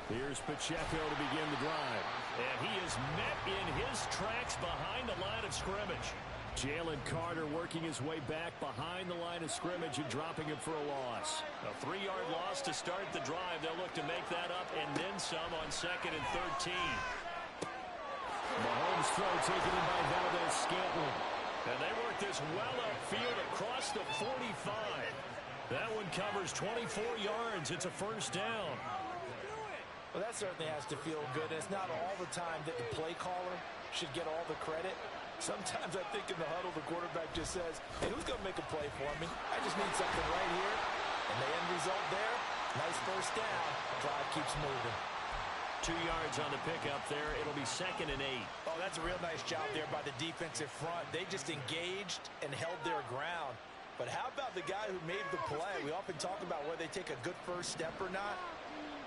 Here's Pacheco to begin the drive. And he is met in his tracks behind the line of scrimmage. Jalen Carter working his way back behind the line of scrimmage and dropping him for a loss. A 3-yard loss to start the drive. They'll look to make that up and then some on 2nd and 13. Mahomes' throw taken in by Valdez-Scantling. And they work this well upfield across the 45. That one covers 24 yards. It's a first down. Well, that certainly has to feel good. And it's not all the time that the play caller should get all the credit. Sometimes I think in the huddle, the quarterback just says, hey, who's going to make a play for me? I just need something right here. And the end result there, nice first down. Drive keeps moving. 2 yards on the pickup there. It'll be 2nd and 8. Oh, that's a real nice job there by the defensive front. They just engaged and held their ground. But how about the guy who made the play? We often talk about whether they take a good first step or not.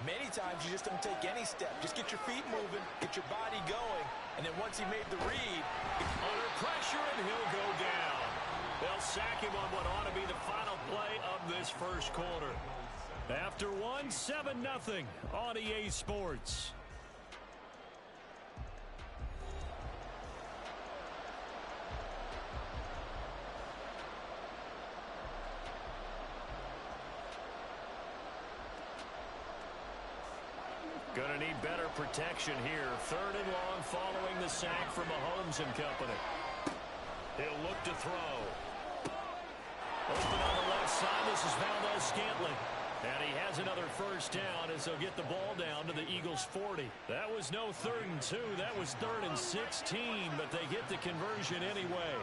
Many times you just don't take any step. Just get your feet moving, get your body going, and then once he made the read, under pressure, and he'll go down. They'll sack him on what ought to be the final play of this first quarter. After one, 7-0 on EA Sports. Gonna need better protection here. 3rd and long following the sack from Mahomes and company. He'll look to throw. Open on the left side. This is Valdez-Scantling. And he has another first down as they'll get the ball down to the Eagles' 40. That was no 3rd and 2. That was 3rd and 16, but they get the conversion anyway.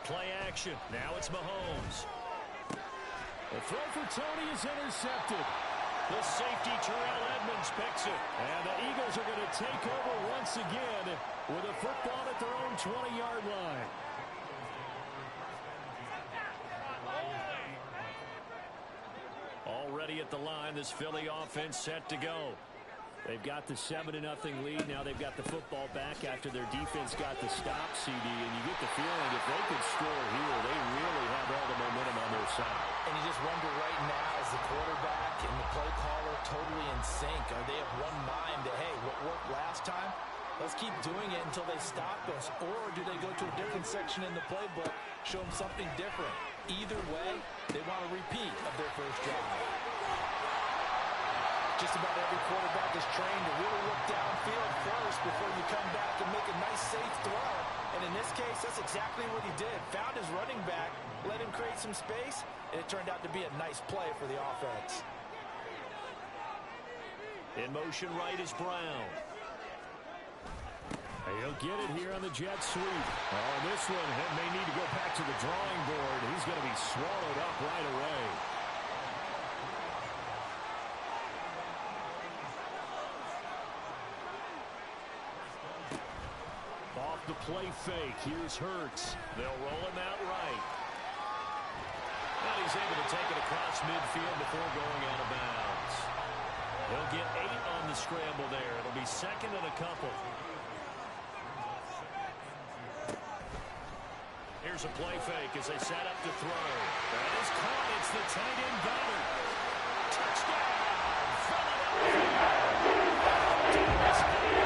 Play action. Now it's Mahomes. The throw for Tony is intercepted. The safety, Terrell Edmonds, picks it. And the Eagles are going to take over once again with a football at their own 20-yard line. Already at the line, this Philly offense set to go. They've got the 7-0 lead. Now they've got the football back after their defense got the stop, CD. And you get the feeling if they could score here, they really have all the momentum on their side. and you just wonder right now, is the quarterback and the play caller totally in sync? Are they of one mind that, hey, what worked last time, let's keep doing it until they stop us? Or do they go to a different section in the playbook, show them something different? Either way, they want a repeat of their first drive. Just about every quarterback is trained to really look downfield first before you come back and make a nice, safe throw. And in this case, that's exactly what he did. Found his running back, let him create some space, and it turned out to be a nice play for the offense. In motion right is Brown. He'll get it here on the jet sweep. Oh, this one may need to go back to the drawing board. He's going to be swallowed up right away. Off the play fake. Here's Hurts. They'll roll him out right. And he's able to take it across midfield before going out of bounds. He'll get 8 on the scramble there. It'll be second and a couple. Here's a play fake as they set up to throw. That is caught. It's the tight end Goddard. Touchdown! Philadelphia!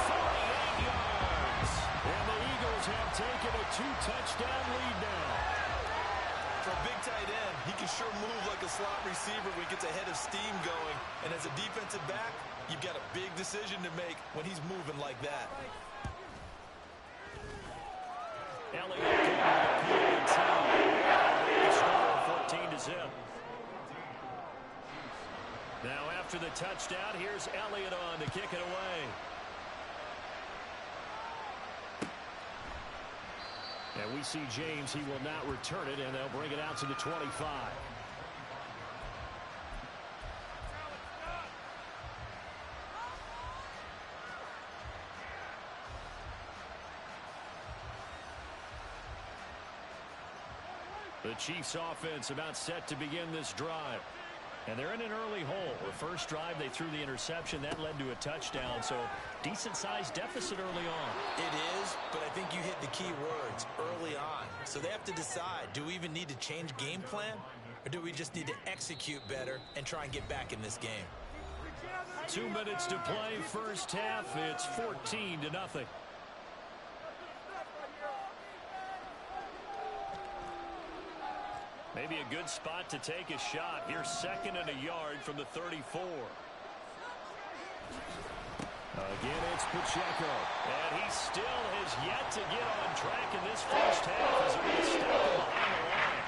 48 yards. And the Eagles have taken a 2-touchdown lead now. For a big tight end, he can sure move like a slot receiver when he gets a head of steam going. And as a defensive back, you've got a big decision to make when he's moving like that. Elliott getting the PAT. Score 14-0. Now after the touchdown, here's Elliott on to kick it away. And we see James. He will not return it, and they'll bring it out to the 25. The Chiefs offense about set to begin this drive. And they're in an early hole. The first drive, they threw the interception. That led to a touchdown. So decent-sized deficit early on. It is, but I think you hit the key words, early on. So they have to decide, do we even need to change game plan? Or do we just need to execute better and try and get back in this game? 2 minutes to play, first half. It's 14-0. Maybe a good spot to take a shot. Here's 2nd and a yard from the 34. Again, it's Pacheco. And he still has yet to get on track in this first half as he gets stepped behind the line.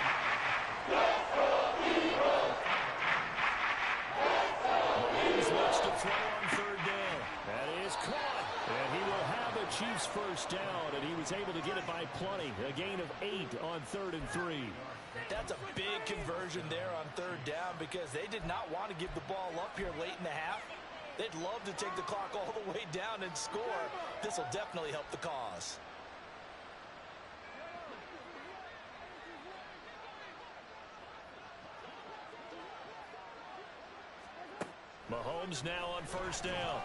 Mahomes looks to throw on 3rd down. That is caught. And he will have a Chiefs first down, and he was able to get it by plenty. A gain of 8 on 3rd and 3. That's a big conversion there on 3rd down because they did not want to give the ball up here late in the half. They'd love to take the clock all the way down and score. This will definitely help the cause. Mahomes now on 1st down.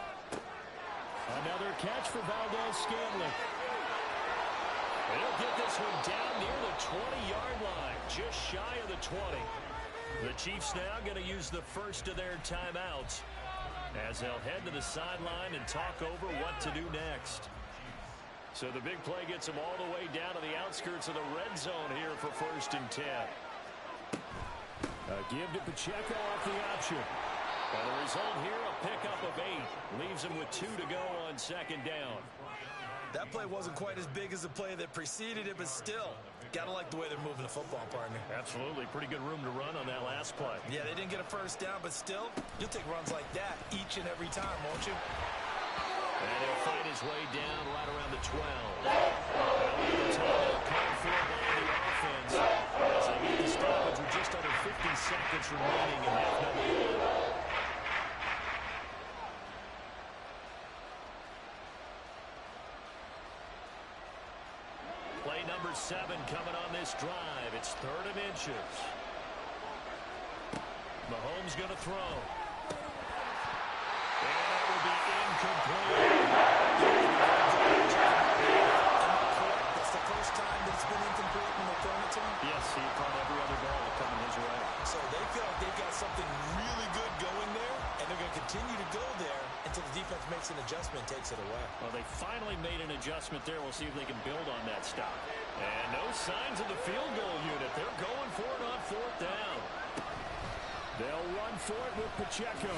Another catch for Valdez-Scantling. He'll get this one down near the 20-yard line, just shy of the 20. The Chiefs now going to use the first of their timeouts as they'll head to the sideline and talk over what to do next. So the big play gets them all the way down to the outskirts of the red zone here for 1st and 10. A give to Pacheco off the option. And the result here, a pickup of 8. Leaves him with 2 to go on 2nd down. That play wasn't quite as big as the play that preceded it, but still, got to like the way they're moving the football, partner. Absolutely. Pretty good room to run on that last play. Yeah, they didn't get a first down, but still, you'll take runs like that each and every time, won't you? And he'll fight his way down right around the 12. Timeout called for by the offense as they get the stoppage with just under 50 seconds remaining in half number 1. Play number 7 coming on this drive. It's 3rd and inches. Mahomes going to throw. And that will be incomplete. That's the first time that it's been incomplete when they're throwing it to him? Yes, he caught every other ball that coming his way. So they feel like they've got something really good going there, and they're going to continue to go there until the defense makes an adjustment and takes it away. Well, they finally made an adjustment there. We'll see if they can build on that stop. And no signs of the field goal unit. They're going for it on 4th down. They'll run for it with Pacheco.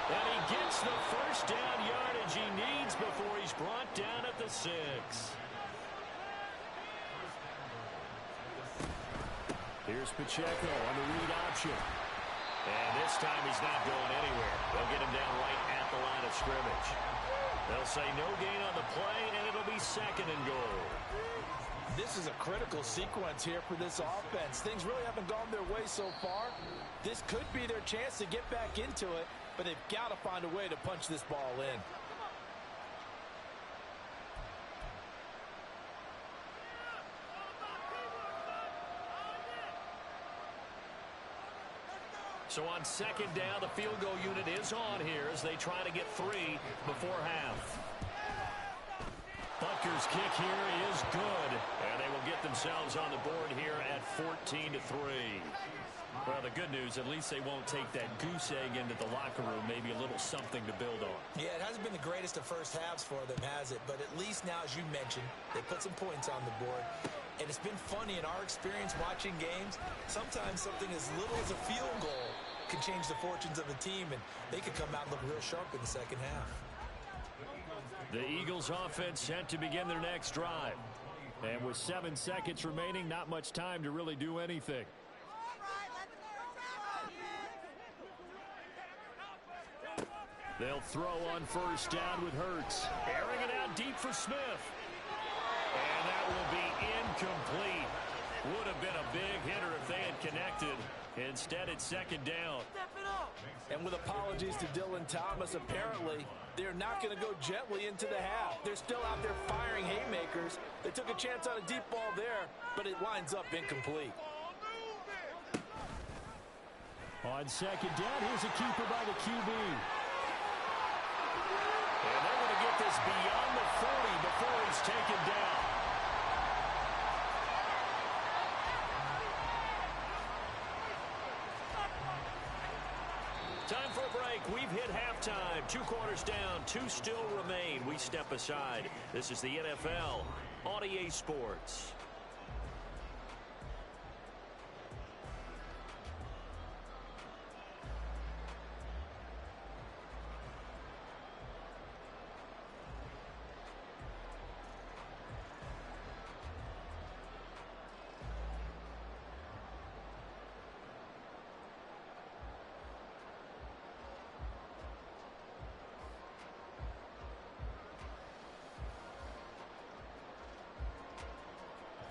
And he gets the first down yardage he needs before he's brought down at the 6. Here's Pacheco on the read option. And this time he's not going anywhere. They'll get him down right at the line of scrimmage. They'll say no gain on the play, and it'll be 2nd and goal. This is a critical sequence here for this offense. Things really haven't gone their way so far. This could be their chance to get back into it, but they've got to find a way to punch this ball in. So on 2nd down, the field goal unit is on here as they try to get 3 before half. Butker's kick here is good, and they will get themselves on the board here at 14-3. Well, the good news, at least they won't take that goose egg into the locker room. Maybe a little something to build on. Yeah, it hasn't been the greatest of first halves for them, has it? But at least now, as you mentioned, they put some points on the board. And it's been funny in our experience watching games. Sometimes something as little as a field goal can change the fortunes of a team, and they could come out and look real sharp in the second half. The Eagles offense set to begin their next drive. And with 7 seconds remaining, not much time to really do anything. They'll throw on first down with Hurts. Airing it out deep for Smith. And that will be incomplete. Would have been a big hitter if they had connected. Instead, it's second down. And with apologies to Dylan Thomas, apparently they're not going to go gently into the half. They're still out there firing haymakers. They took a chance on a deep ball there, but it lines up incomplete. On second down, here's a keeper by the QB. And they're going to get this beyond the 40 before he's taken down. Time for a break. break. We've hit halftime. 2 quarters down, 2 still remain. We step aside. This is the NFL on EA Sports.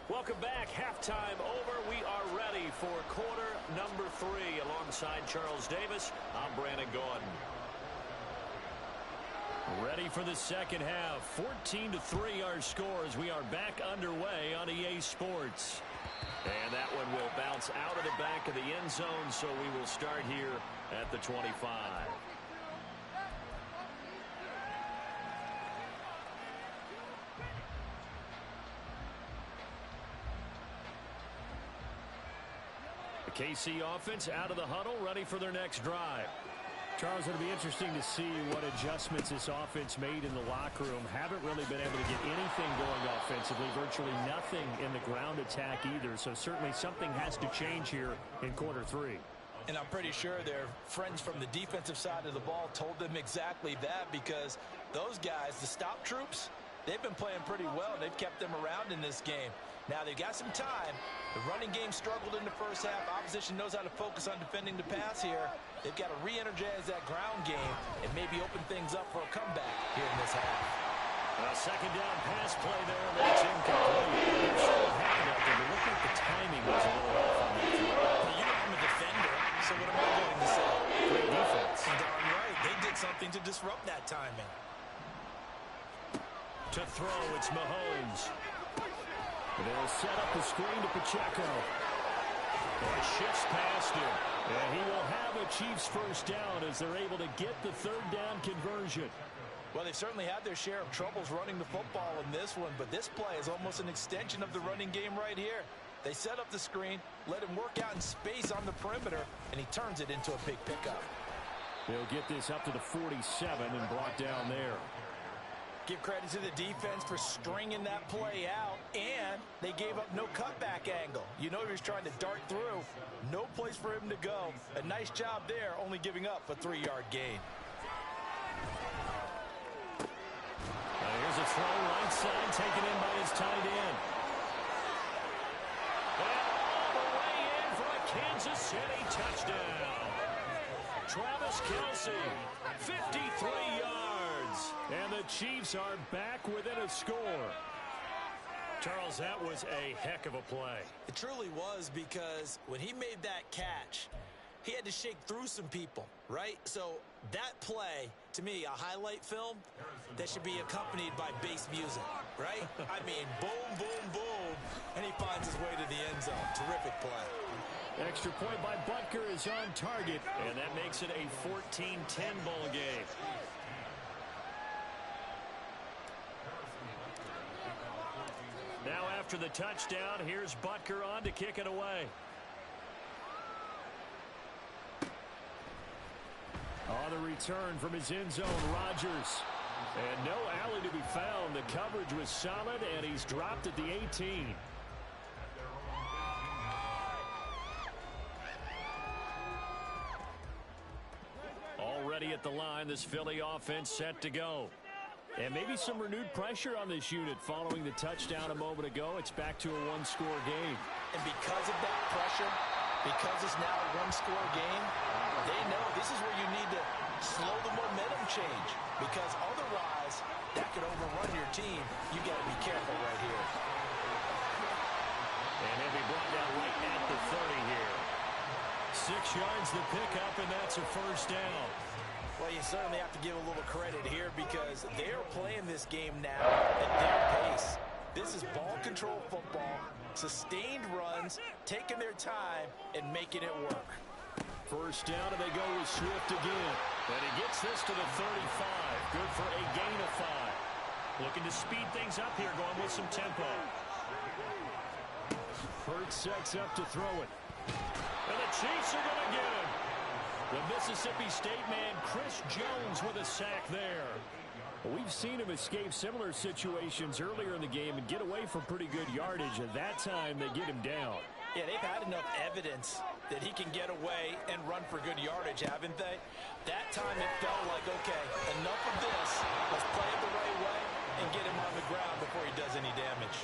Welcome back. Halftime over. We are ready for quarter number 3. Alongside Charles Davis, I'm Brandon Gordon. Ready for the second half. 14-3 our score as we are back underway on EA Sports. And that one will bounce out of the back of the end zone, so we will start here at the 25. KC offense out of the huddle, ready for their next drive. Charles, it'll be interesting to see what adjustments this offense made in the locker room. Haven't really been able to get anything going offensively, virtually nothing in the ground attack either. So certainly something has to change here in quarter 3. And I'm pretty sure their friends from the defensive side of the ball told them exactly that, because those guys, the stop troops, they've been playing pretty well. They've kept them around in this game. Now they've got some time. The running game struggled in the first half. Opposition knows how to focus on defending the pass here. They've got to re-energize that ground game and maybe open things up for a comeback here in this half. A second down pass play there, but it's incomplete. They're still hanging up there, but look like the timing was a little off on that throw. Well, you know I'm a defender, so what am I going to say? Great defense. Darn right. They did something to disrupt that timing. To throw, it's Mahomes. They'll set up the screen to Pacheco. It shifts past him. And he will have a Chiefs first down as they're able to get the third down conversion. Well, they've certainly had their share of troubles running the football in this one, but this play is almost an extension of the running game right here. They set up the screen, let him work out in space on the perimeter, and he turns it into a big pickup. They'll get this up to the 47 and brought down there. Give credit to the defense for stringing that play out, and they gave up no cutback angle. You know he was trying to dart through. No place for him to go. A nice job there, only giving up a 3-yard gain. Here's a throw right side, taken in by his tight end. And all the way in for a Kansas City touchdown. Travis Kelce, 53 yards. And the Chiefs are back within a score. Charles, that was a heck of a play. It truly was, because when he made that catch, he had to shake through some people, right? So that play, to me, a highlight film that should be accompanied by bass music, right? I mean, boom, boom, boom, and he finds his way to the end zone. Terrific play. Extra point by Butker is on target. And that makes it a 14-10 ball game. Now after the touchdown, here's Butker on to kick it away. On the return from his end zone, Rodgers. And no alley to be found. The coverage was solid, and he's dropped at the 18. Already at the line, this Philly offense set to go. And maybe some renewed pressure on this unit following the touchdown a moment ago. It's back to a one-score game. And because of that pressure, because it's now a one-score game, they know this is where you need to slow the momentum change, because otherwise that could overrun your team. You got to be careful right here. And he'll be brought down right at the 30 here. 6 yards the pickup, and that's a first down. Well, you certainly have to give a little credit here, because they're playing this game now at their pace. This is ball control football, sustained runs, taking their time, and making it work. First down, and they go with Swift again. And he gets this to the 35. Good for a gain of 5. Looking to speed things up here, going with some tempo. Hurts sets up to throw it. And the Chiefs are going to get him. The Mississippi State man, Chris Jones, with a sack there. We've seen him escape similar situations earlier in the game and get away from pretty good yardage. At that time, they get him down. Yeah, they've had enough evidence that he can get away and run for good yardage, haven't they? That time it felt like, okay, enough of this. Let's play it the right way and get him on the ground before he does any damage.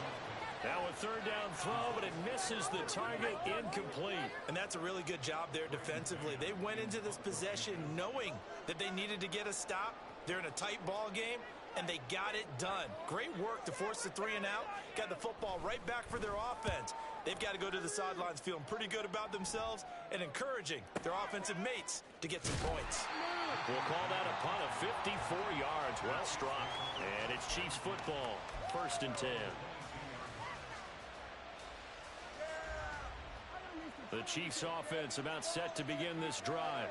Now a third down throw, but it misses the target, incomplete. And that's a really good job there defensively. They went into this possession knowing that they needed to get a stop. They're in a tight ball game, and they got it done. Great work to force the 3 and out. Got the football right back for their offense. They've got to go to the sidelines feeling pretty good about themselves and encouraging their offensive mates to get some points. We'll call that a punt of 54 yards. Well struck. And it's Chiefs football. 1st and 10. The Chiefs offense about set to begin this drive.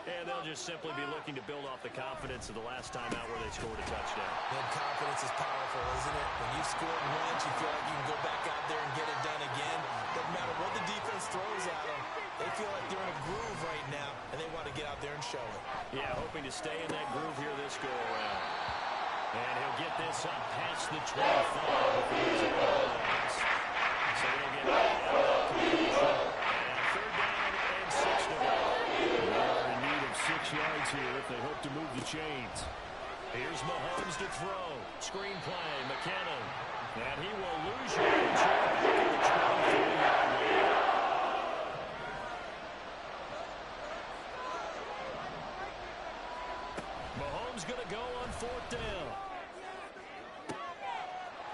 And they'll just simply be looking to build off the confidence of the last time out where they scored a touchdown. And confidence is powerful, isn't it? When you've scored once, you feel like you can go back out there and get it done again. Doesn't matter what the defense throws at them. They feel like they're in a groove right now, and they want to get out there and show it. Yeah, hoping to stay in that groove here this go-around. And he'll get this up past the 25. So they'll get completion. And 3rd down and 6 to go. They're in need of 6 yards here if they hope to move the chains. Here's Mahomes to throw. Screen play, McKinnon. And he will lose yards here back at the 23-yard line. Mahomes going to go on 4th down.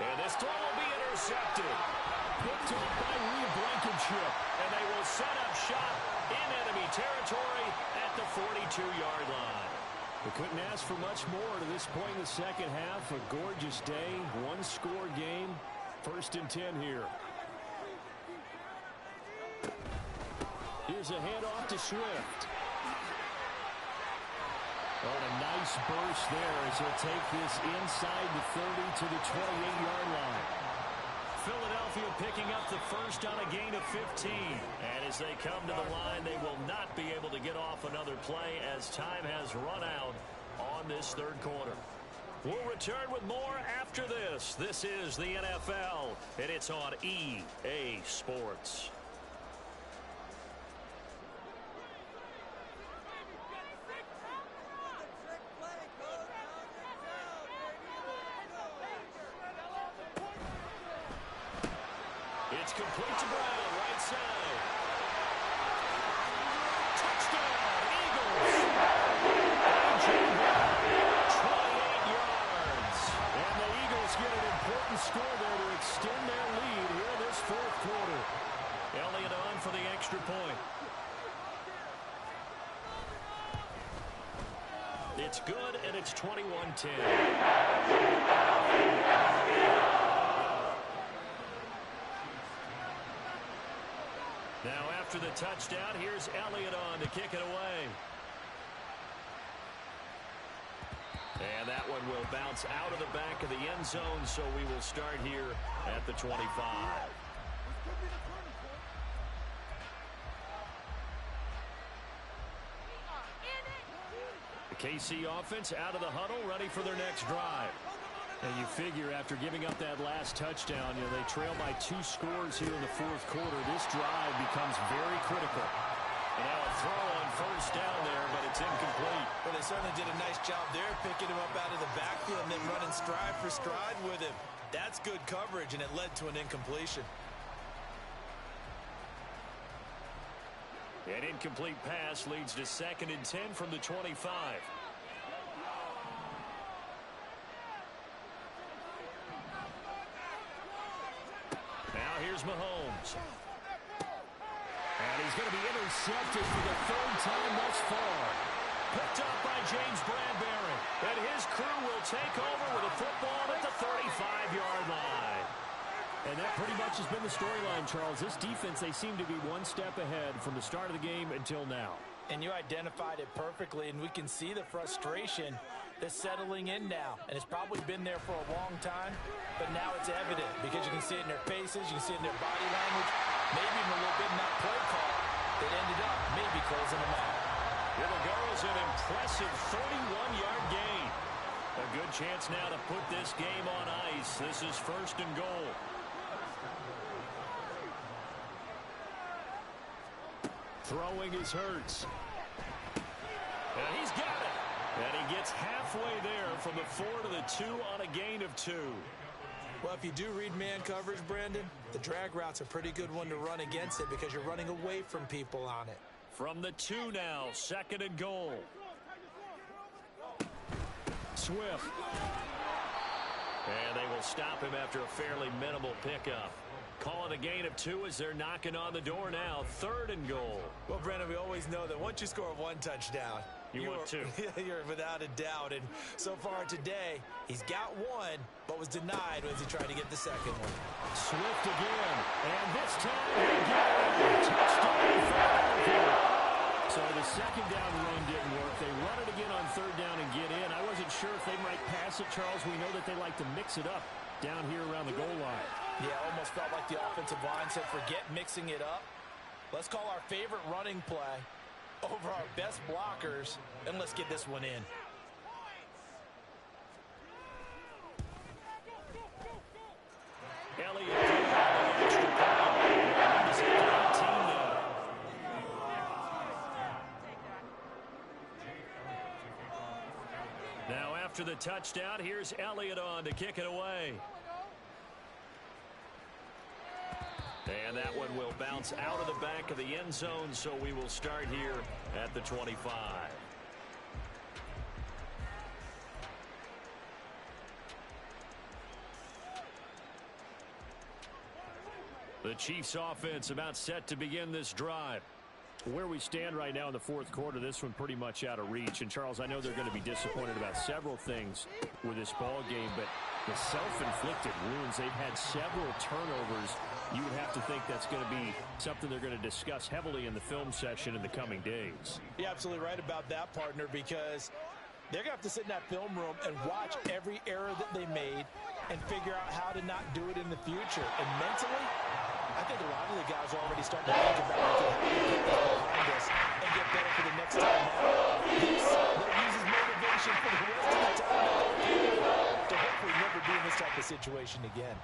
And this throw will be intercepted. Picked up by Reed Blankenship. And they will set up shop in enemy territory at the 42-yard line. We couldn't ask for much more to this point in the second half. A gorgeous day, one-score game. 1st and 10 here. Here's a handoff to Swift. Oh, a nice burst there as he'll take this inside the 30 to the 28-yard line. Philadelphia picking up the first on a gain of 15. And as they come to the line, they will not be able to get off another play as time has run out on this 3rd quarter. We'll return with more after this. This is the NFL, and it's on EA Sports. It's complete to Brown, right side. Touchdown, Eagles. A.J. Brown, 28 yards. And the Eagles get an important score there to extend their lead here in this 4th quarter. Elliott on for the extra point. It's good, and it's 21-10. Now after the touchdown, here's Elliott on to kick it away. And that one will bounce out of the back of the end zone, so we will start here at the 25. The KC offense out of the huddle, ready for their next drive. And you figure after giving up that last touchdown, they trail by 2 scores here in the 4th quarter. This drive becomes very critical. And now a throw on 1st down there, but it's incomplete. Well, they certainly did a nice job there, picking him up out of the backfield and then running stride for stride with him. That's good coverage, and it led to an incompletion. An incomplete pass leads to 2nd and 10 from the 25. Now here's Mahomes. And he's going to be intercepted for the 3rd time thus far. Picked up by James Bradbury. And his crew will take over with a football at the 35-yard line. And that pretty much has been the storyline, Charles. This defense, they seem to be one step ahead from the start of the game until now. And you identified it perfectly, and we can see the frustration that's settling in now. And it's probably been there for a long time, but now it's evident because you can see it in their faces, you can see it in their body language, maybe even a little bit in that play call that ended up maybe closing them out. Here to go is an impressive 31-yard gain. A good chance now to put this game on ice. This is first and goal. Throwing is Hurts. And he's got it. And he gets halfway there from the 4 to the 2 on a gain of 2. Well, if you do read man coverage, Brandon, the drag route's a pretty good one to run against it because you're running away from people on it. From the 2 now, second and goal. Swift. And they will stop him after a fairly minimal pickup. Call it a gain of 2 as they're knocking on the door now. Third and goal. Well, Brandon, we always know that once you score 1 touchdown, you want 2. You're without a doubt. And so far today, he's got 1, but was denied as he tried to get the second one. Swift again. And this time, again, touchdown Philadelphia. So the second down run didn't work. They run it again on third down and get in. I wasn't sure if they might pass it, Charles. We know that they like to mix it up down here around the goal line. Yeah, almost felt like the offensive line said, forget mixing it up. Let's call our favorite running play over our best blockers, and let's get this one in. Elliott did have the extra point. He's at 18 now. Now after the touchdown, here's Elliott on to kick it away. And that one will bounce out of the back of the end zone, so we will start here at the 25. The Chiefs offense about set to begin this drive. Where we stand right now in the fourth quarter, this one pretty much out of reach. And, Charles, I know they're going to be disappointed about several things with this ball game, but the self-inflicted wounds, they've had several turnovers. You would have to think that's going to be something they're going to discuss heavily in the film session in the coming days. You're absolutely right about that, partner, because they're going to have to sit in that film room and watch every error that they made and figure out how to not do it in the future. And mentally, I think a lot of the guys are already starting to think about it. How do we get this behind us and get better for the next time out? This that uses motivation for the rest of the time to hopefully never be in this type of situation again.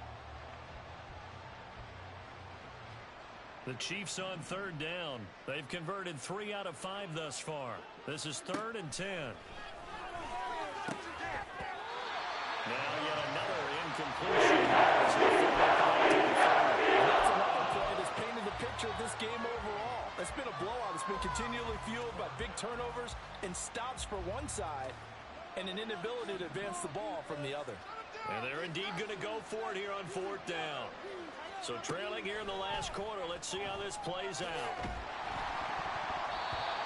The Chiefs on third down. They've converted 3 out of 5 thus far. This is 3rd and 10. Now yet another incompletion. That's another play that's painted the picture of this game overall. It's been a blowout. It's been continually fueled by big turnovers and stops for one side and an inability to advance the ball from the other. And they're indeed going to go for it here on 4th down. So trailing here in the last quarter, let's see how this plays out.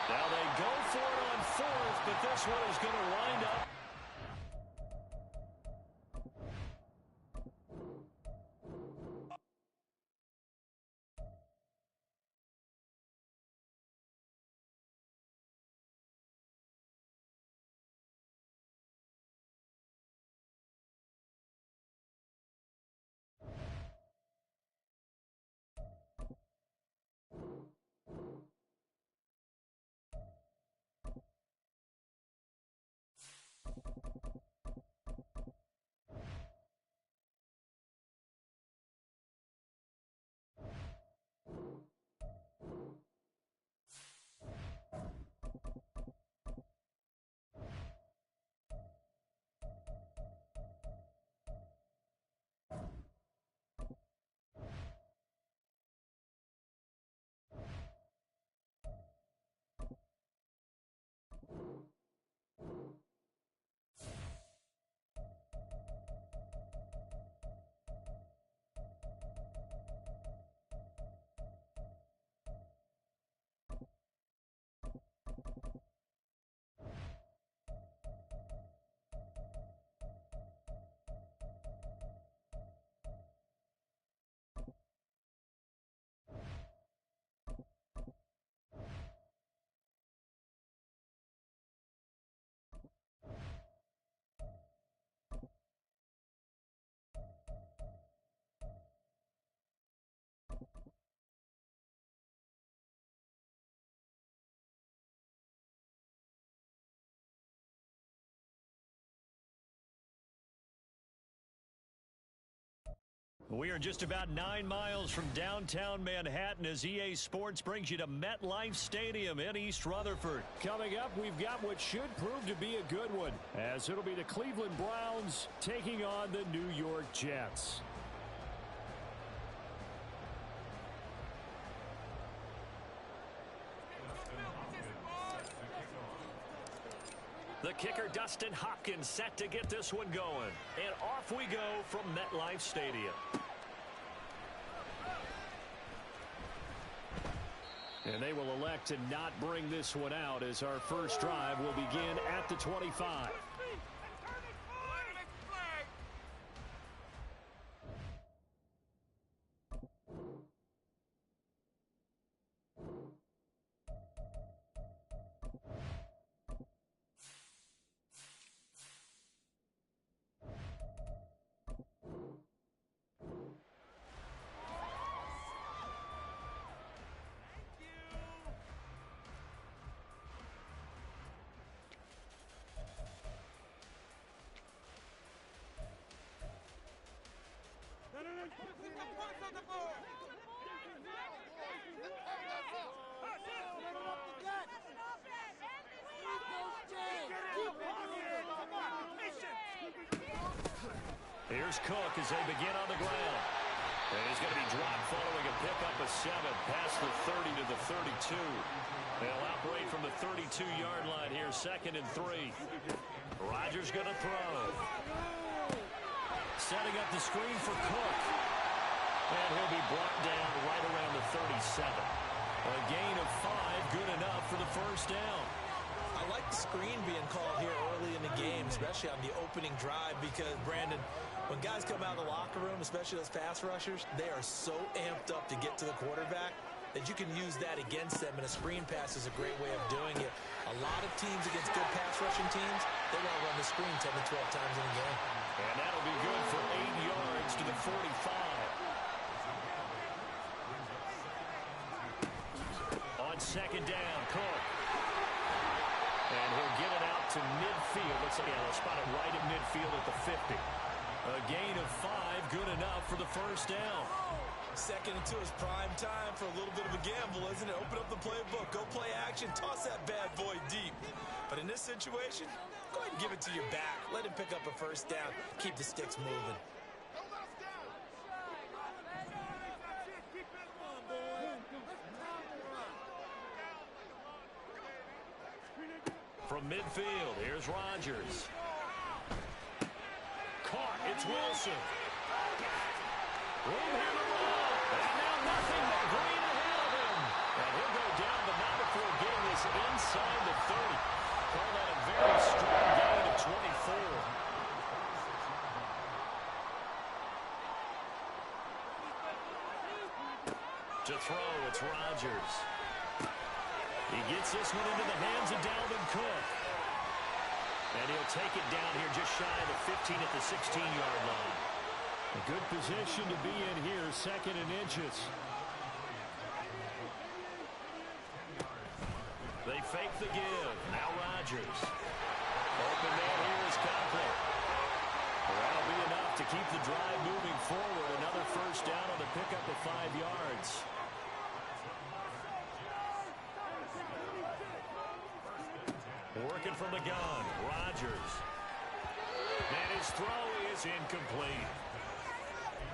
Now they go for it on 4th, but this one is going to wind up. We are just about 9 miles from downtown Manhattan as EA Sports brings you to MetLife Stadium in East Rutherford. Coming up, we've got what should prove to be a good one, as it'll be the Cleveland Browns taking on the New York Jets. The kicker, Dustin Hopkins, set to get this one going. And off we go from MetLife Stadium. And they will elect to not bring this one out as our first drive will begin at the 25. Here's Cook as they begin on the ground. And he's going to be dropped following a pickup of 7 past the 30 to the 32. They'll operate from the 32-yard line here, 2nd and 3. Rodgers going to throw. Setting up the screen for Cook. And he'll be brought down right around the 37. A gain of 5, good enough for the first down. I like the screen being called here early in the game, especially on the opening drive, because, Brandon, when guys come out of the locker room, especially those pass rushers, they are so amped up to get to the quarterback that you can use that against them, and a screen pass is a great way of doing it. A lot of teams against good pass rushing teams, they want to run the screen 10 to 12 times in a game. And that'll be good for 8 yards to the 45. On 2nd down, Cook. And he'll get it out to midfield. Looks like they'll spot it right at midfield at the 50. A gain of 5, good enough for the first down. 2nd and 2 is prime time for a little bit of a gamble, isn't it? Open up the playbook, go play action, toss that bad boy deep. But in this situation, go ahead and give it to your back. Let him pick up a first down. Keep the sticks moving. From midfield, here's Rodgers. Caught, it's Wilson. Room here to run. And now nothing but green ahead of him. And he'll go down, but not before getting this inside the 30. Call that a very strong gain of 24. To throw, it's Rodgers. He gets this one into the hands of Dalvin Cook. And he'll take it down here just shy of the 15 at the 16-yard line. A good position to be in here, 2nd and inches. They fake the give. Now Rodgers. Open man here is Coughlin. That'll be enough to keep the drive moving forward. Another first down on the pickup of 5 yards. Working from the gun, Rodgers. And his throw is incomplete.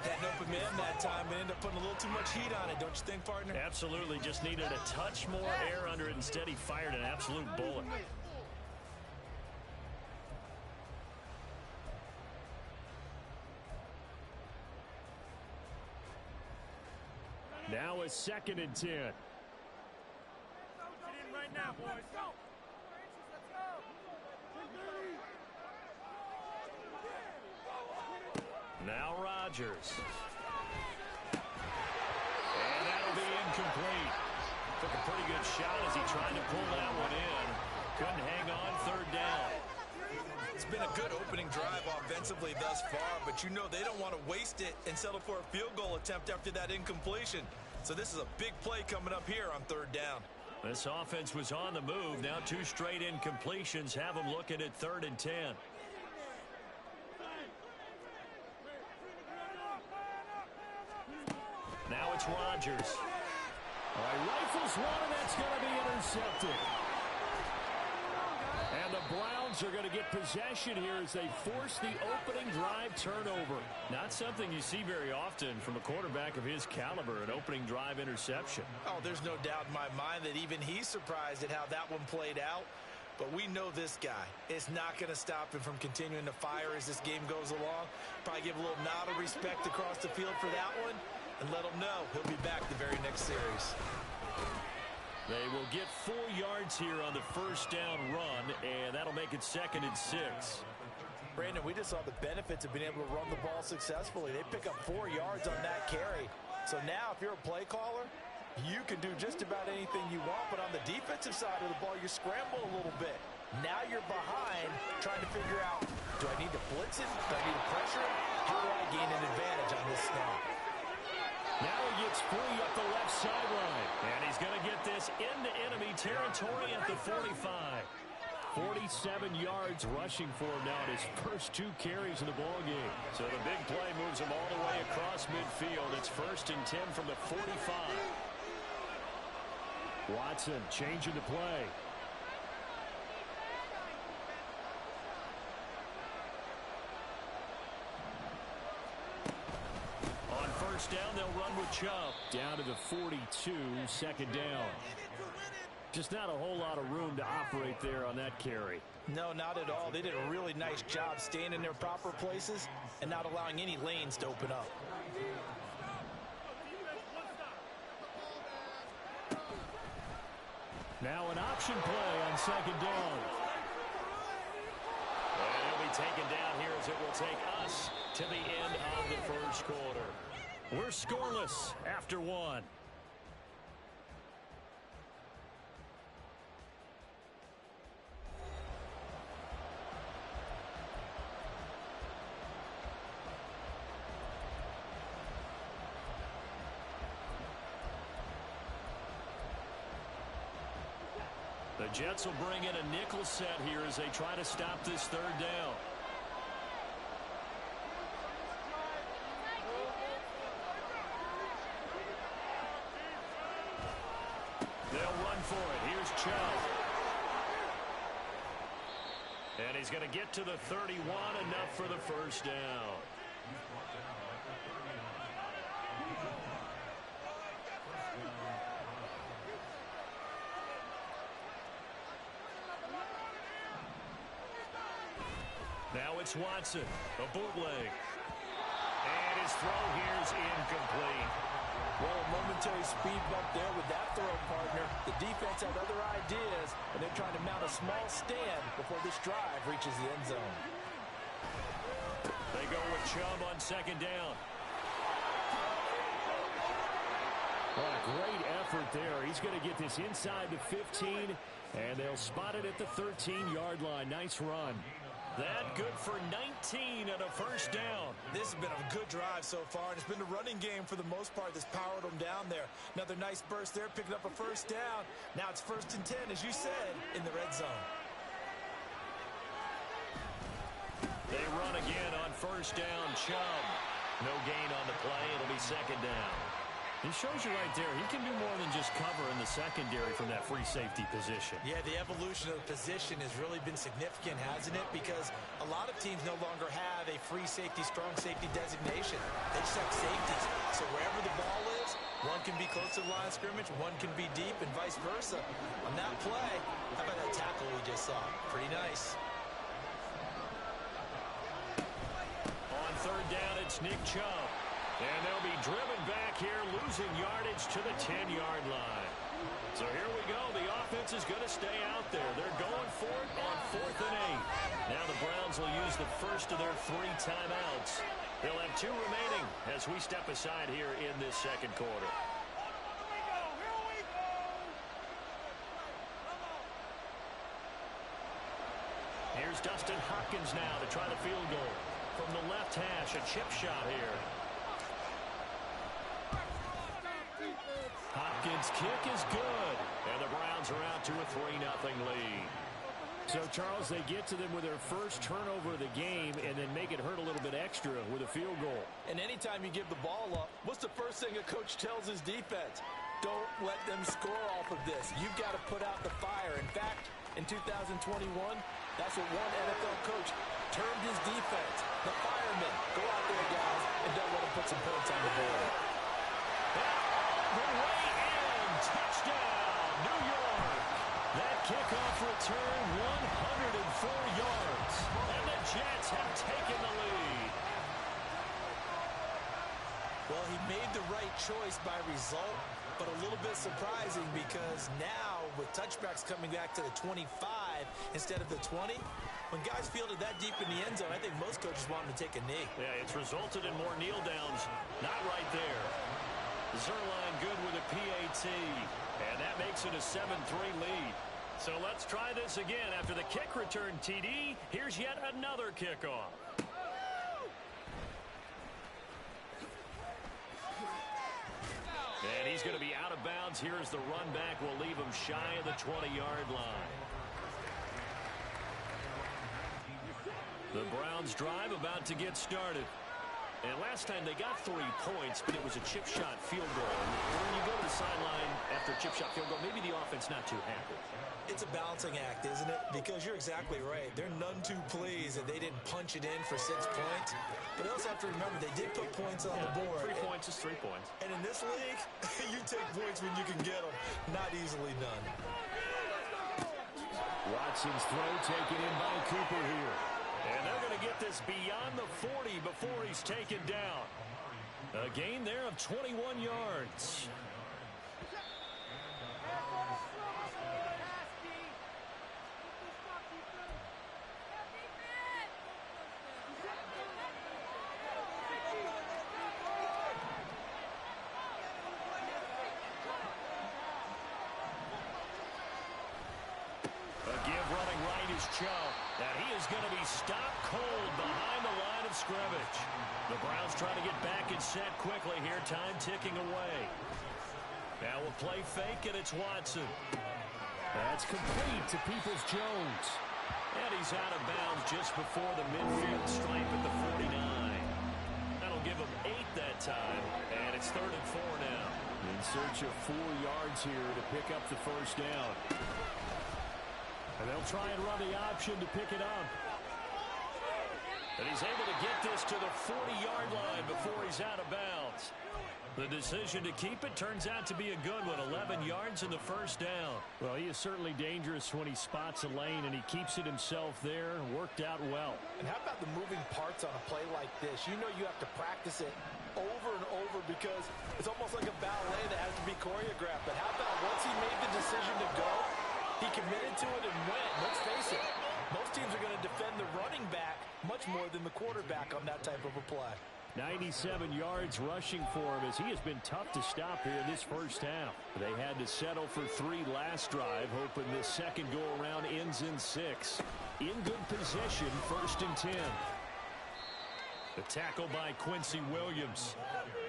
Had an open man that time, but ended up putting a little too much heat on it, don't you think, partner? Absolutely, just needed a touch more air under it. Instead, he fired an absolute bullet. Now a 2nd and 10. Get in right now, boys. Now Rodgers. And that'll be incomplete. Took a pretty good shot as he tried to pull that one in. Couldn't hang on, 3rd down. It's been a good opening drive offensively thus far, but you know they don't want to waste it and settle for a field goal attempt after that incompletion. So this is a big play coming up here on 3rd down. This offense was on the move. Now 2 straight incompletions have them looking at 3rd and 10. it's Rodgers. All right, rifles one, and that's going to be intercepted. And the Browns are going to get possession here as they force the opening drive turnover. Not something you see very often from a quarterback of his caliber, an opening drive interception. Oh, there's no doubt in my mind that even he's surprised at how that one played out. But we know this guy is not going to stop him from continuing to fire as this game goes along. Probably give a little nod of respect across the field for that one and let him know he'll be back the very next series. They will get 4 yards here on the first down run, and that'll make it 2nd and 6. Brandon, we just saw the benefits of being able to run the ball successfully. They pick up 4 yards on that carry. So now if you're a play caller, you can do just about anything you want, but on the defensive side of the ball, you scramble a little bit. Now you're behind trying to figure out, do I need to blitz him? Do I need to pressure him? How do I gain an advantage on this snap? Now he gets free up the left sideline, and he's going to get this into enemy territory at the 45. 47 yards rushing for him now in his first 2 carries in the ballgame. So the big play moves him all the way across midfield. It's 1st and 10 from the 45. Watson changing the play. On first down, they'll run with Chubb. Down to the 42, 2nd down. Just not a whole lot of room to operate there on that carry. No, not at all. They did a really nice job staying in their proper places and not allowing any lanes to open up. Now an option play on 2nd down. And he'll be taken down here as it will take us to the end of the first quarter. We're scoreless after 1. The Jets will bring in a nickel set here as they try to stop this 3rd down. They'll run for it. Here's Chubb. And he's going to get to the 31, enough for the first down. Now it's Watson, a bootleg. And his throw here is incomplete. Well, a momentary speed bump there with that throw, partner. The defense had other ideas, and they're trying to mount a small stand before this drive reaches the end zone. They go with Chubb on 2nd down. What a great effort there. He's going to get this inside the 15, and they'll spot it at the 13-yard line. Nice run. That good for 19 and a first down. This has been a good drive so far, and it's been the running game for the most part that's powered them down there. Another nice burst there, picking up a first down. Now it's 1st and 10, as you said, in the red zone. They run again on first down. Chubb. No gain on the play. It'll be 2nd down. He shows you right there, he can do more than just cover in the secondary from that free safety position. Yeah, the evolution of the position has really been significant, hasn't it? Because a lot of teams no longer have a free safety, strong safety designation. They just have safeties. So wherever the ball is, one can be close to the line of scrimmage, one can be deep, and vice versa. On that play, how about that tackle we just saw? Pretty nice. On 3rd down, it's Nick Chubb. And they'll be driven back here, losing yardage to the 10-yard line. So here we go. The offense is going to stay out there. They're going for it on 4th and 8. Now the Browns will use the first of their 3 timeouts. They'll have 2 remaining as we step aside here in this 2nd quarter. Here's Dustin Hopkins now to try the field goal. From the left hash, a chip shot here. Hopkins' kick is good, and the Browns are out to a 3-0 lead. So, Charles, they get to them with their first turnover of the game and then make it hurt a little bit extra with a field goal. And anytime you give the ball up, what's the first thing a coach tells his defense? Don't let them score off of this. You've got to put out the fire. In fact, in 2021, that's what one NFL coach termed his defense. The firemen. Go out there, guys, and don't let them put some points on the board. The way in. Touchdown, New York. That kickoff return, 104 yards. And the Jets have taken the lead. Well, he made the right choice by result, but a little bit surprising because now with touchbacks coming back to the 25 instead of the 20, when guys fielded that deep in the end zone, I think most coaches want them to take a knee. Yeah, it's resulted in more kneel downs. Not right there. Zerline good with a PAT, and that makes it a 7-3 lead. So let's try this again. After the kick return TD, here's yet another kickoff. And he's going to be out of bounds. Here's the run back. Will leave him shy of the 20-yard line. The Browns drive about to get started. And last time they got 3 points, but it was a chip shot field goal. And when you go to the sideline after a chip shot field goal, maybe the offense not too happy. It's a balancing act, isn't it? Because you're exactly right. They're none too pleased that they didn't punch it in for 6 points. But they also have to remember they did put points on the board. 3 points is 3 points. And in this league, you take points when you can get them. Not easily done. Watson's throw taken in by Cooper here. And they're going to get this beyond the 40 before he's taken down. A gain there of 21 yards. Chubb, and he is going to be stopped cold behind the line of scrimmage. The Browns trying to get back and set quickly here, time ticking away. Now we'll play fake, and it's Watson. That's complete to Peoples-Jones. And he's out of bounds just before the midfield stripe at the 49. That'll give him 8 that time, and it's 3rd and 4 now. In search of 4 yards here to pick up the first down. And they'll try and run the option to pick it up. And he's able to get this to the 40-yard line before he's out of bounds. The decision to keep it turns out to be a good one. 11 yards in the first down. Well, he is certainly dangerous when he spots a lane, and he keeps it himself there. Worked out well. And how about the moving parts on a play like this? You know you have to practice it over and over because it's almost like a ballet that has to be choreographed. But how about once he made the decision to go, he committed to it and went. Let's face it, most teams are going to defend the running back much more than the quarterback on that type of a play. 97 yards rushing for him as he has been tough to stop here in this first half. They had to settle for 3 last drive, hoping this second go-around ends in 6. In good position, 1st and 10. The tackle by Quincy Williams.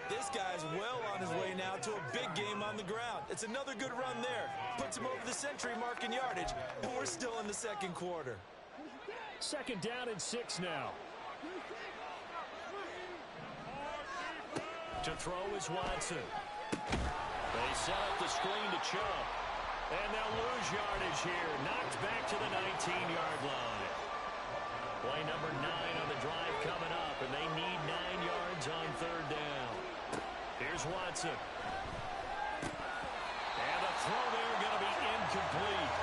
This guy's well on his way now to a big game on the ground. It's another good run there. Puts him over the century mark in yardage, and we're still in the second quarter. 2nd down and 6 now. To throw is Watson. They set up the screen to Chubb. And they'll lose yardage here. Knocked back to the 19-yard line. Play number 9 on the drive coming up, and they need 9 yards on 3rd down. Here's Watson. And the throw there going to be incomplete.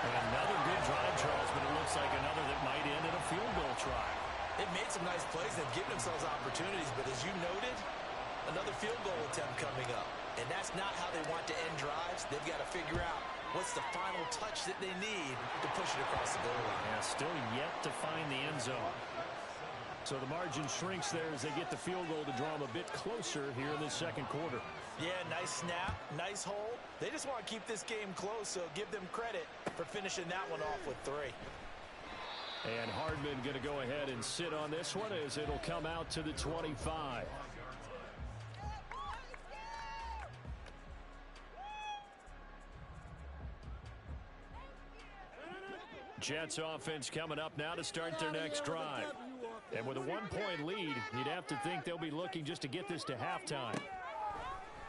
And another good drive, Charles, but it looks like another that might end in a field goal try. They've made some nice plays. They've given themselves opportunities, but as you noted, another field goal attempt coming up. And that's not how they want to end drives. They've got to figure out what's the final touch that they need to push it across the goal line. Yeah, still yet to find the end zone. So the margin shrinks there as they get the field goal to draw them a bit closer here in the second quarter. Yeah, nice snap, nice hole. They just want to keep this game close, so give them credit for finishing that one off with 3. And Hardman going to go ahead and sit on this one as it'll come out to the 25. Jets offense coming up now to start their next drive. And with a 1-point lead, you'd have to think they'll be looking just to get this to halftime.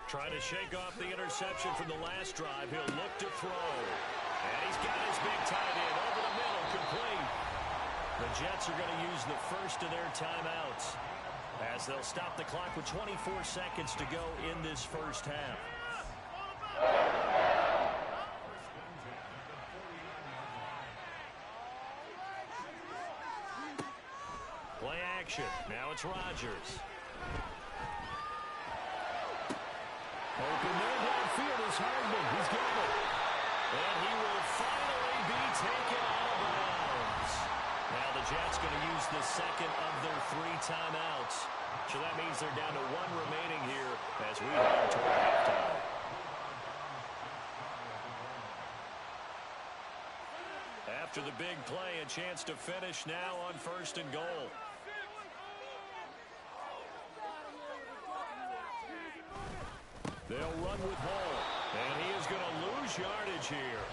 Trying to shake off the interception from the last drive. He'll look to throw. And he's got his big tight end over the middle, complete. The Jets are going to use the first of their timeouts as they'll stop the clock with 24 seconds to go in this first half. Play action. Now it's Rodgers. Open there downfield is Hardman. He's got it. And he will finally be taken out of bounds. Now the Jets going to use the second of their 3 timeouts. So that means they're down to 1 remaining here as we head toward halftime. After the big play, a chance to finish now on 1st and goal. They'll run with Hall, and he is going to lose yardage here.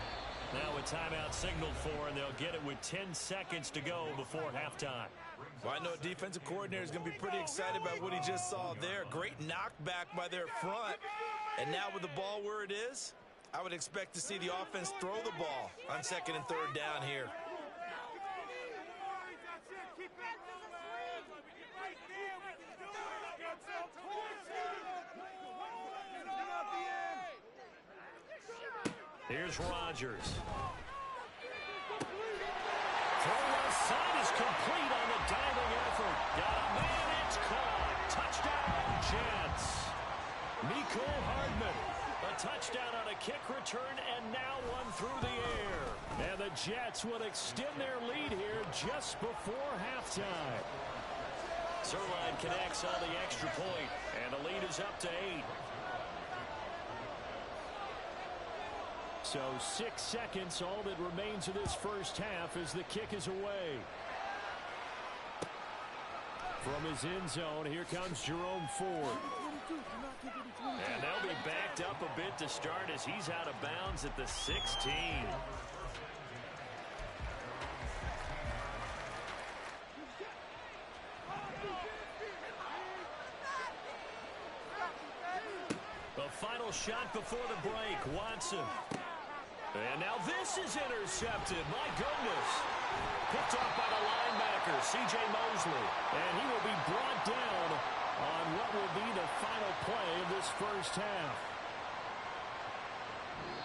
Now a timeout signaled for, and they'll get it with 10 seconds to go before halftime. Well, I know a defensive coordinator is going to be pretty excited about what he just saw there. Great knockback by their front. And now with the ball where it is, I would expect to see the offense throw the ball on 2nd and 3rd down here. Here's Rodgers. Throw left side is complete on the diving effort. Got a man, it's caught. Touchdown, Jets. Mecole Hardman. A touchdown on a kick return, and now one through the air. And the Jets will extend their lead here just before halftime. Zerline connects on the extra point, and the lead is up to 8. So 6 seconds, all that remains of this first half as the kick is away. From his end zone, here comes Jerome Ford. And they'll be backed up a bit to start as he's out of bounds at the 16. The final shot before the break, Watson. And now this is intercepted. My goodness. Picked off by the linebacker, C.J. Mosley. And he will be brought down on what will be the final play of this first half.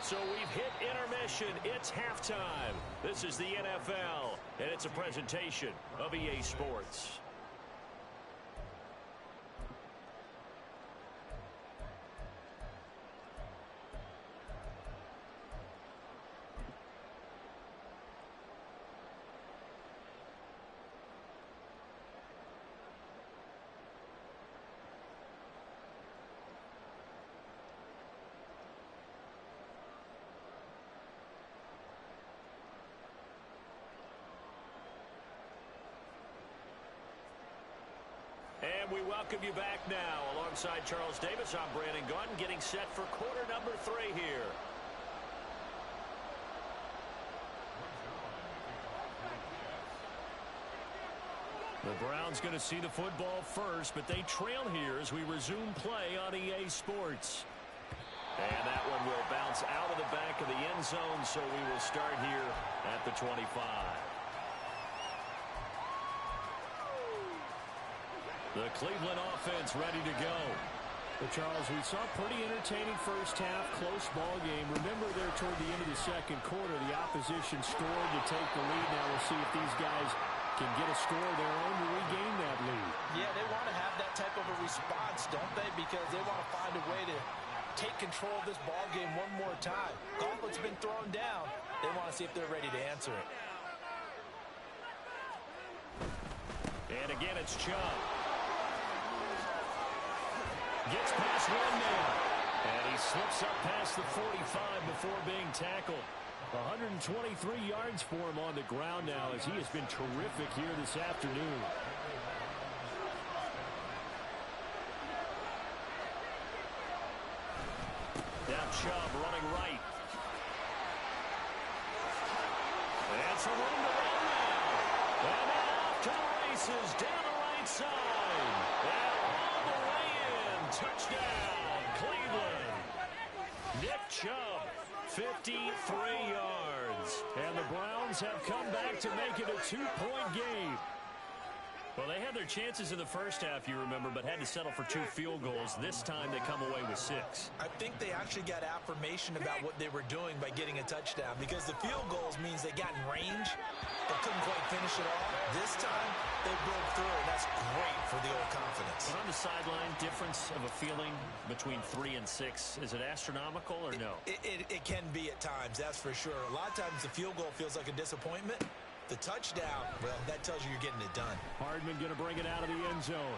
So we've hit intermission. It's halftime. This is the NFL, and it's a presentation of EA Sports. And we welcome you back now. Alongside Charles Davis, I'm Brandon Gaudin, getting set for quarter number 3 here. The Browns going to see the football first, but they trail here as we resume play on EA Sports. And that one will bounce out of the back of the end zone, so we will start here at the 25. The Cleveland offense ready to go. Well, Charles, we saw a pretty entertaining first half, close ball game. Remember there toward the end of the second quarter, the opposition scored to take the lead. Now we'll see if these guys can get a score of their own to regain that lead. Yeah, they want to have that type of a response, don't they? Because they want to find a way to take control of this ball game one more time. Gauntlet's been thrown down. They want to see if they're ready to answer it. And again, it's Chubb. Gets past one man. And he slips up past the 45 before being tackled. 123 yards for him on the ground now as he has been terrific here this afternoon. Now Chubb running right. That's some room to run now. And now off to the races down the right side. And all the way in. Touchdown, Cleveland. Nick Chubb, 53 yards. And the Browns have come back to make it a 2-point game. Well, they had their chances in the first half, you remember, but had to settle for 2 field goals. This time they come away with 6. I think they actually got affirmation about what they were doing by getting a touchdown, because the field goals means they got in range but couldn't quite finish it off. This time they broke through, and that's great for the old confidence. But on the sideline, difference of a feeling between 3 and 6, is it astronomical or no? It can be at times, that's for sure. A lot of times the field goal feels like a disappointment. The touchdown, well, that tells you you're getting it done. Hardman going to bring it out of the end zone.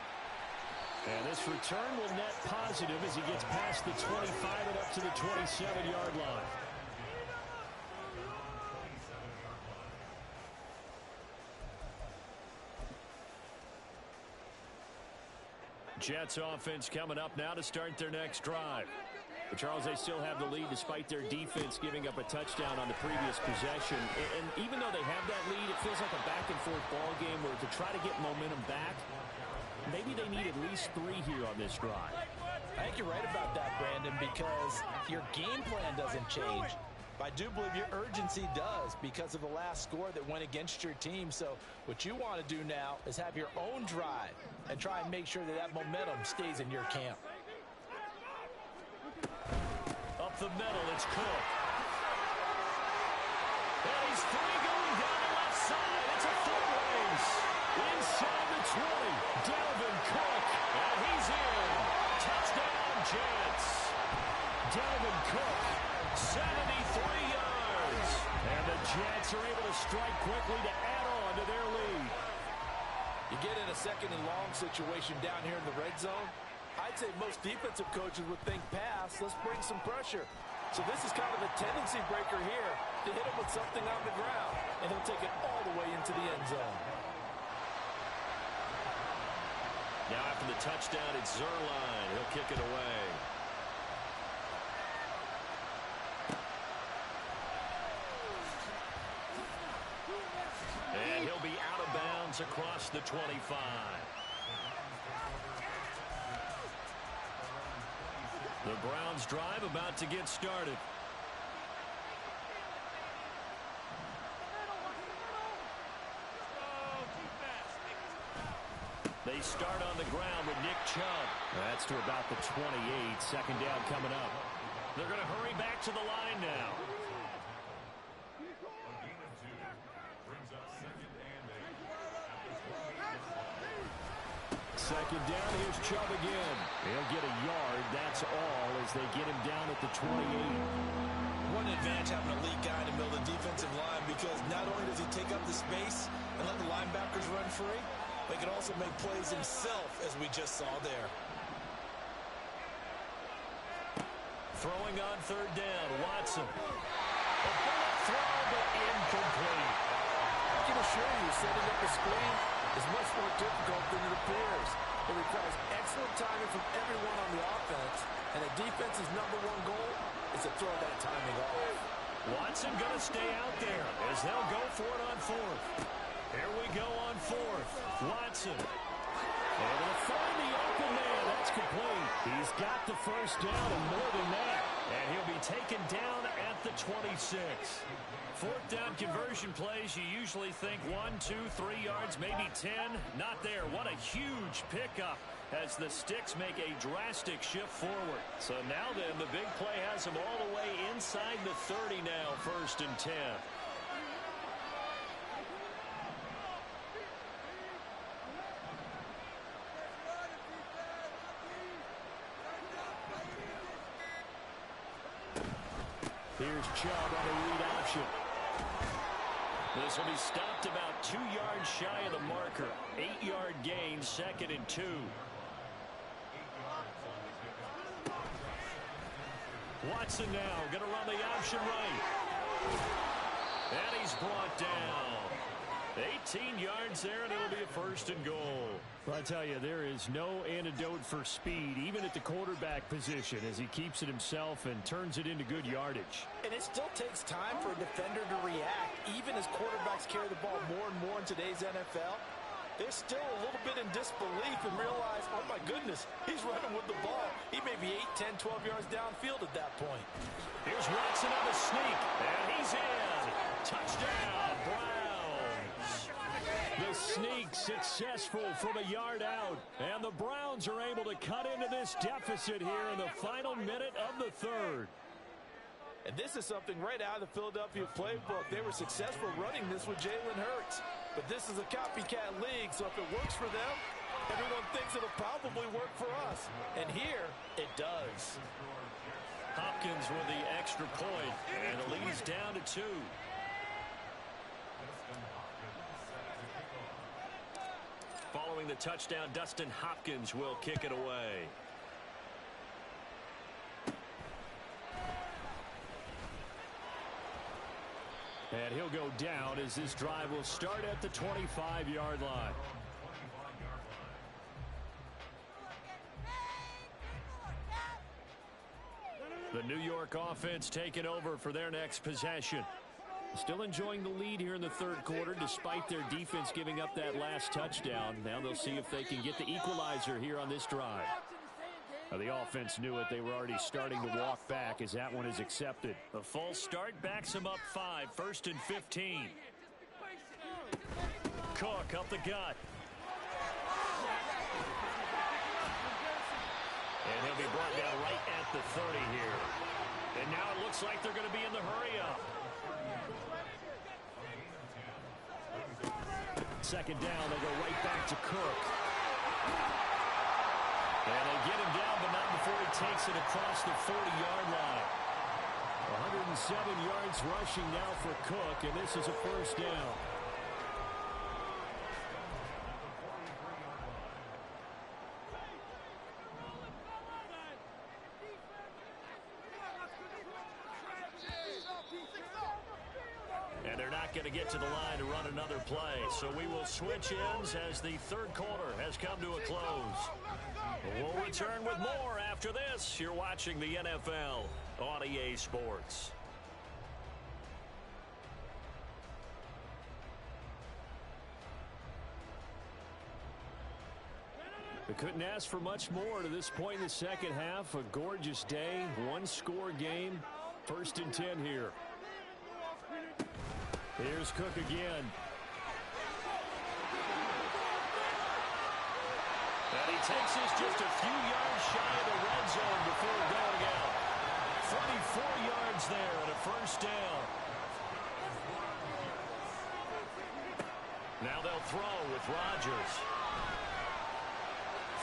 And this return will net positive as he gets past the 25 and up to the 27-yard line. Jets offense coming up now to start their next drive. But, Charles, they still have the lead despite their defense giving up a touchdown on the previous possession. And even though they have that lead, it feels like a back-and-forth ball game where to try to get momentum back, maybe they need at least 3 here on this drive. I think you're right about that, Brandon, because your game plan doesn't change. But I do believe your urgency does because of the last score that went against your team. So what you want to do now is have your own drive and try and make sure that that momentum stays in your camp. Up the middle, it's Cook. And he's free going down the left side. It's a foot race. Inside the 20. Dalvin Cook. And he's in. Touchdown, Jets. Dalvin Cook, 73 yards. And the Jets are able to strike quickly to add on to their lead. You get in a second and long situation down here in the red zone, I'd say most defensive coaches would think pass, let's bring some pressure. So this is kind of a tendency breaker here to hit him with something on the ground, and he'll take it all the way into the end zone. Now after the touchdown, it's Zerline. He'll kick it away. And he'll be out of bounds across the 25. The Browns drive about to get started. They start on the ground with Nick Chubb. That's to about the 28. Second down coming up. They're going to hurry back to the line now. Second down, here's Chubb again. He'll get a yard, that's all, as they get him down at the 28. What an advantage having a lead guy in the middle of the defensive line, because not only does he take up the space and let the linebackers run free, but he can also make plays himself, as we just saw there. Throwing on third down, Watson. A bullet throw, but incomplete. I can assure you, setting up a screen is much more difficult than it appears. It requires excellent timing from everyone on the offense, and the defense's #1 goal is to throw that timing off. Watson going to stay out there as they'll go for it on fourth. Here we go on fourth. Watson able to find the open man. That's complete. He's got the first down and more than that. And he'll be taken down at the 26. Fourth down conversion plays, you usually think 1, 2, 3 yards, maybe 10. Not there. What a huge pickup as the Sticks make a drastic shift forward. So now then, the big play has them all the way inside the 30 now, 1st and 10. Here's Chubb on a read option. This will be stopped about 2 yards shy of the marker. 8-yard gain, 2nd and 2. Watson now going to run the option right. And he's brought down. 18 yards there, and it'll be a first and goal. Well, I tell you, there is no antidote for speed, even at the quarterback position, as he keeps it himself and turns it into good yardage. And it still takes time for a defender to react, even as quarterbacks carry the ball more and more in today's NFL. They're still a little bit in disbelief and realize, oh my goodness, he's running with the ball. He may be 8, 10, 12 yards downfield at that point. Here's Watson on the sneak, and he's in. Touchdown, Browns. The sneak successful from a yard out, and the Browns are able to cut into this deficit here in the final minute of the third. And this is something right out of the Philadelphia playbook. They were successful running this with Jalen Hurts. But this is a copycat league, so if it works for them, everyone thinks it'll probably work for us. And here, it does. Hopkins with the extra point, and the lead is down to 2. Following the touchdown, Dustin Hopkins will kick it away. And he'll go down as this drive will start at the 25-yard line. The New York offense taking over for their next possession. Still enjoying the lead here in the third quarter despite their defense giving up that last touchdown. Now they'll see if they can get the equalizer here on this drive. Now the offense knew it. They were already starting to walk back as that one is accepted. The false start backs him up 5, first and 15. Cook up the gut. And he'll be brought down right at the 30 here. And now it looks like they're going to be in the hurry-up. Second down, they go right back to Cook. And they get him down, but not before he takes it across the 40-yard line. 107 yards rushing now for Cook, and this is a first down. And they're not going to get to the line to run another play. So we will switch ends as the third quarter has come to a close. We'll return with more after this. You're watching the NFL on EA Sports. They couldn't ask for much more to this point in the second half. A gorgeous day, one-score game. First and 10 here. Here's Cook again. And he takes this just a few yards shy of the red zone before going out. 34 yards there and a first down. Now they'll throw with Rodgers.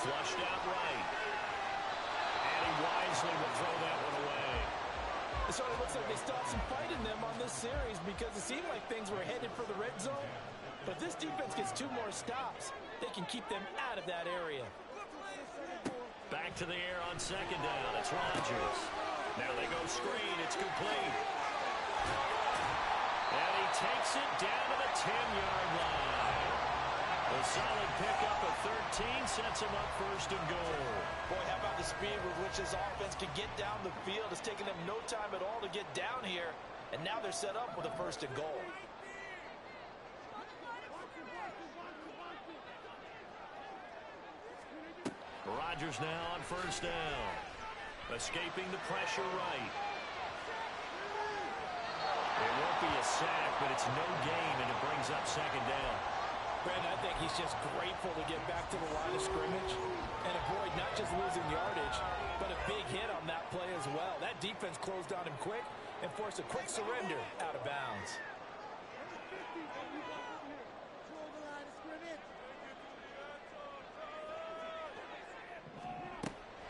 Flushed out right. And he wisely will throw that one away. It sort of looks like they stopped some fight in them on this series because it seemed like things were headed for the red zone. But this defense gets 2 more stops. They can keep them out of that area. Back to the air on second down. It's Rodgers. Now they go screen. It's complete. And he takes it down to the 10-yard line. A solid pickup of 13 sets him up first and goal. Boy, how about the speed with which this offense can get down the field? It's taken them no time at all to get down here. And now they're set up with a first and goal. Rodgers now on first down. Escaping the pressure right. It won't be a sack, but it's no gain, and it brings up second down. Brandon, I think he's just grateful to get back to the line of scrimmage and avoid not just losing yardage, but a big hit on that play as well. That defense closed on him quick and forced a quick surrender out of bounds.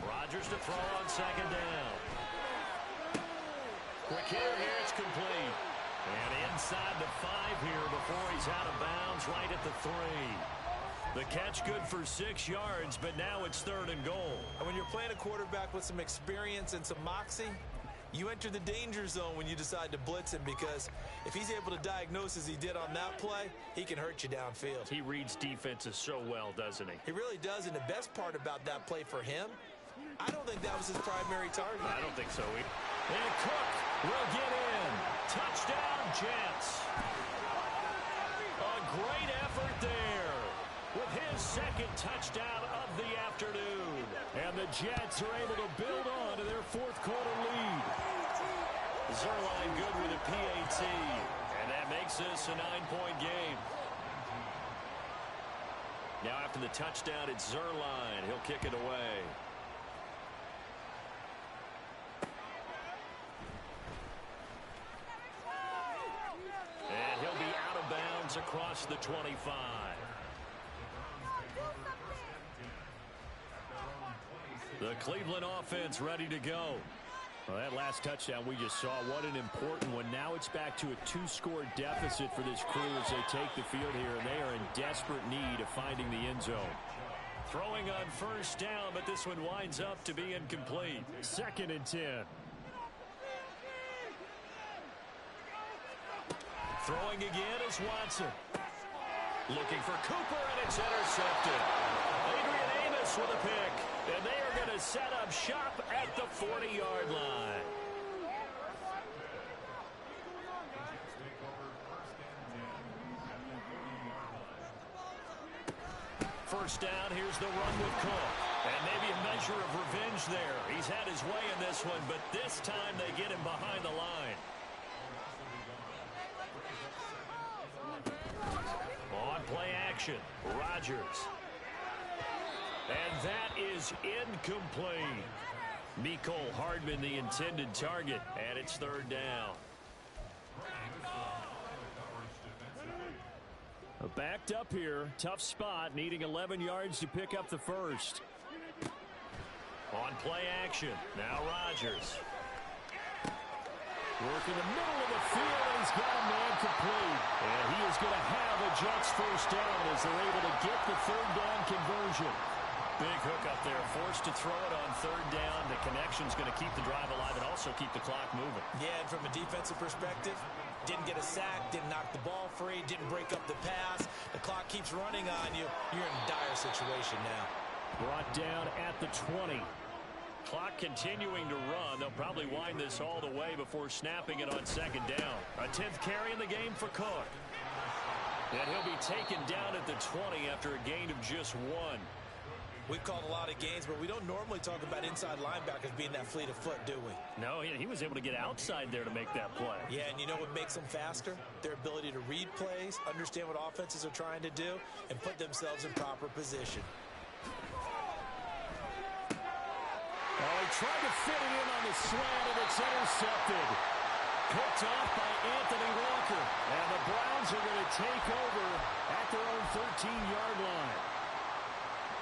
Rodgers to throw on second down. Quick hit here, it's complete. And inside the 5 here before he's out of bounds, right at the 3. The catch good for 6 yards, but now it's third and goal. And when you're playing a quarterback with some experience and some moxie, You enter the danger zone when you decide to blitz him, because if he's able to diagnose as he did on that play, he can hurt you downfield. He reads defenses so well, doesn't he? He really does, and the best part about that play for him, I don't think that was his primary target. I don't think so either. And Cook will get in. Touchdown, Jets. A great effort there with his second touchdown of the afternoon. And the Jets are able to build on to their fourth quarter lead. Zerline good with a PAT. And that makes this a 9-point game. Now after the touchdown, it's Zerline. He'll kick it away. And he'll be out of bounds across the 25. The Cleveland offense ready to go. Well, that last touchdown we just saw, what an important one. Now it's back to a 2-score deficit for this crew as they take the field here, and they are in desperate need of finding the end zone. Throwing on first down, but this one winds up to be incomplete. 2nd and 10. Throwing again is Watson. Looking for Cooper, and it's intercepted. Adrian Amos with a pick. And they are going to set up shop at the 40-yard line. First down, here's the run with Cook. And maybe a measure of revenge there. He's had his way in this one, but this time they get him behind the line. On play action, Rodgers. And that is incomplete. Mecole Hardman, the intended target, and it's 3rd down. Backed up here, tough spot, needing 11 yards to pick up the first. On play action, now Rodgers. Working the middle of the field, and he's got a man complete. And he is going to have a Jets first down as they're able to get the 3rd down conversion. Big hook up there, forced to throw it on 3rd down. The connection's going to keep the drive alive and also keep the clock moving. Yeah, and from a defensive perspective, didn't get a sack, didn't knock the ball free, didn't break up the pass. The clock keeps running on you. You're in a dire situation now. Brought down at the 20. Clock continuing to run. They'll probably wind this all the way before snapping it on 2nd down. A 10th carry in the game for Cook. And he'll be taken down at the 20 after a gain of just 1. We've called a lot of games, but we don't normally talk about inside linebackers being that fleet of foot, do we? No, he was able to get outside there to make that play. Yeah, and you know what makes them faster? Their ability to read plays, understand what offenses are trying to do, and put themselves in proper position. Oh, he tried to fit it in on the slant, and it's intercepted. Picked off by Anthony Walker. And the Browns are going to take over at their own 13-yard line.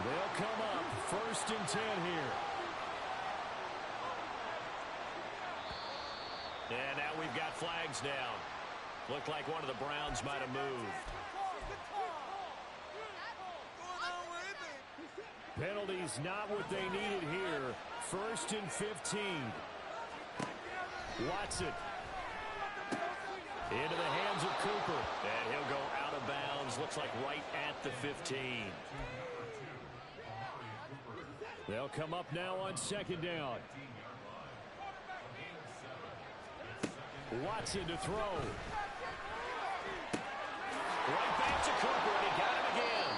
They'll come up 1st and 10 here. And now we've got flags down. Looked like one of the Browns might have moved. Penalties not what they needed here. 1st and 15. Watson. Into the hands of Cooper. And he'll go out of bounds. Looks like right at the 15. They'll come up now on 2nd down. Watson to throw. Right back to Cooper, and he got him again.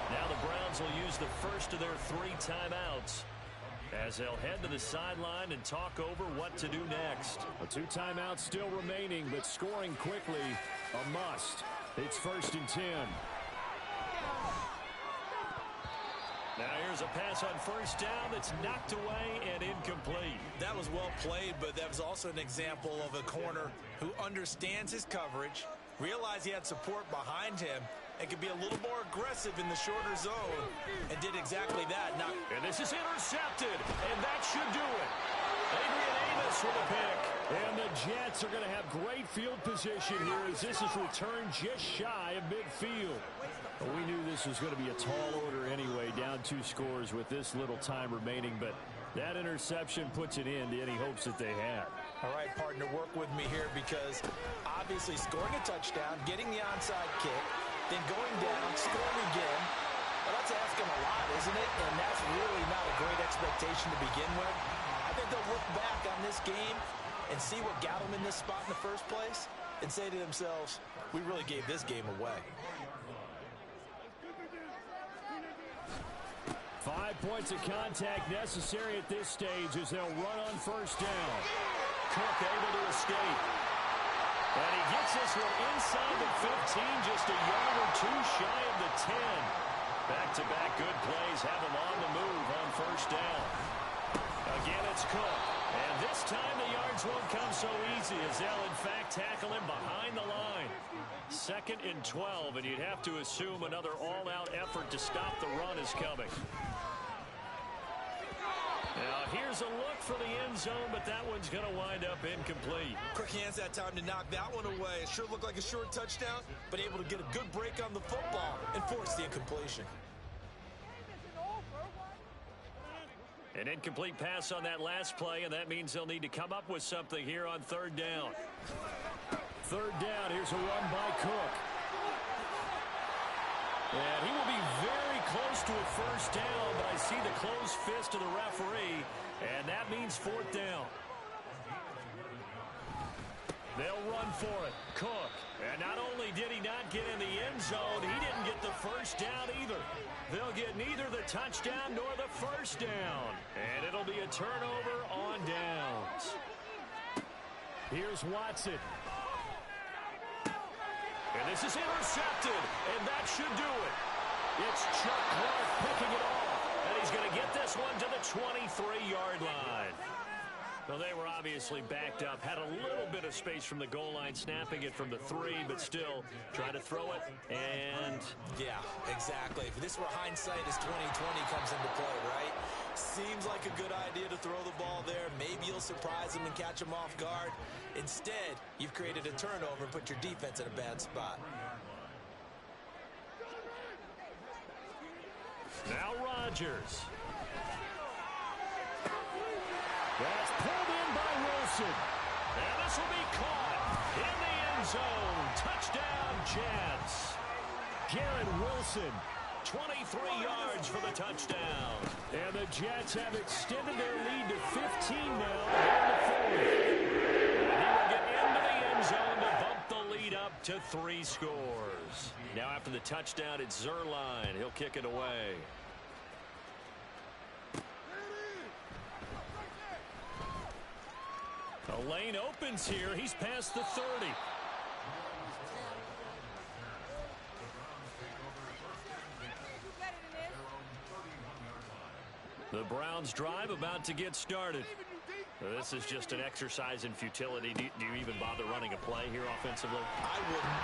Now the Browns will use the first of their 3 timeouts as they'll head to the sideline and talk over what to do next. 2 timeouts still remaining, but scoring quickly a must. It's 1st and 10. Now here's a pass on 1st down that's knocked away and incomplete. That was well played, but that was also an example of a corner who understands his coverage, realized he had support behind him, and could be a little more aggressive in the shorter zone, and did exactly that. Now, and this is intercepted, and that should do it. Adrian Amos with a pick. And the Jets are going to have great field position here as this is returned just shy of midfield. Well, we knew this was going to be a tall order anyway, down 2 scores with this little time remaining, but That interception puts an end to any hopes that they had. All right, partner, work with me here because obviously scoring a touchdown, getting the onside kick, then going down, scoring again. Well, that's asking a lot, isn't it? And that's really not a great expectation to begin with. I think they'll look back on this game and see what got them in this spot in the first place and say to themselves, we really gave this game away. 5 points of contact necessary at this stage as they'll run on first down. Cook able to escape. And he gets this one inside the 15, just a yard or two shy of the 10. Back-to-back good plays have him on the move on first down. Again, it's Cook. And this time the yards won't come so easy as they'll, in fact, tackle him behind the line. 2nd and 12, and you'd have to assume another all-out effort to stop the run is coming. Now, here's a look for the end zone, but that one's going to wind up incomplete. Quick hands that time to knock that one away. It sure looked like a short touchdown, but able to get a good break on the football and force the incompletion. An incomplete pass on that last play, and that means they'll need to come up with something here on 3rd down. 3rd down, here's a run by Cook. And he will be very close to a first down, but I see the closed fist of the referee, and that means 4th down. They'll run for it. Cook. And not only did he not get in the end zone, he didn't get the first down either. They'll get neither the touchdown nor the first down. And it'll be a turnover on downs. Here's Watson. And this is intercepted, and that should do it. It's Chuck Clark picking it off, and he's going to get this one to the 23-yard line. Well, they were obviously backed up, had a little bit of space from the goal line, snapping it from the 3, but still trying to throw it, and... Yeah, exactly. If this were hindsight as 2020 comes into play, right? Seems like a good idea to throw the ball there. Maybe you'll surprise them and catch them off guard. Instead, you've created a turnover and put your defense in a bad spot. Now Rodgers. That's pulled in by Wilson. And this will be caught in the end zone. Touchdown, Jets. Garrett Wilson, 23 yards for the touchdown. And the Jets have extended their lead to 15 now in the 4th. And he will get into the end zone to bump the lead up to 3 scores. Now after the touchdown, it's Zerline. He'll kick it away. A lane opens here. He's past the 30. The Browns drive about to get started. This is just an exercise in futility. Do you even bother running a play here offensively? I wouldn't,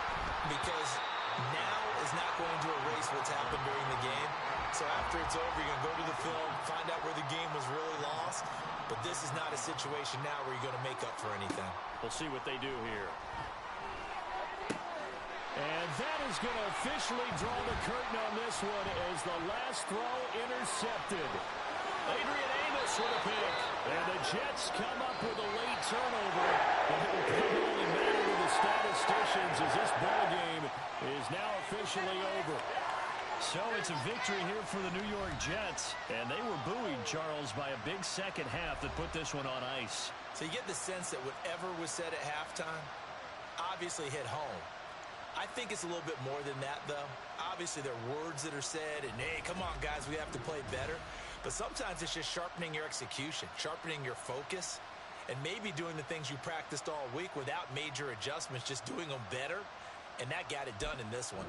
because now is not going to erase what's happened during the game. So after it's over, you're going to go to the film, find out where the game was really lost. But this is not a situation now where you're going to make up for anything. We'll see what they do here. And that is going to officially draw the curtain on this one as the last throw intercepted. Adrian Amos with a pick. And the Jets come up with a late turnover. But it will probably matter to the statisticians as this ball game is now officially over. So it's a victory here for the New York Jets. And they were buoyed, Charles, by a big second half that put this one on ice. So you get the sense that whatever was said at halftime obviously hit home. I think it's a little bit more than that, though. Obviously, there are words that are said, and, hey, come on, guys, we have to play better. But sometimes it's just sharpening your execution, sharpening your focus, and maybe doing the things you practiced all week without major adjustments, just doing them better, and that got it done in this one.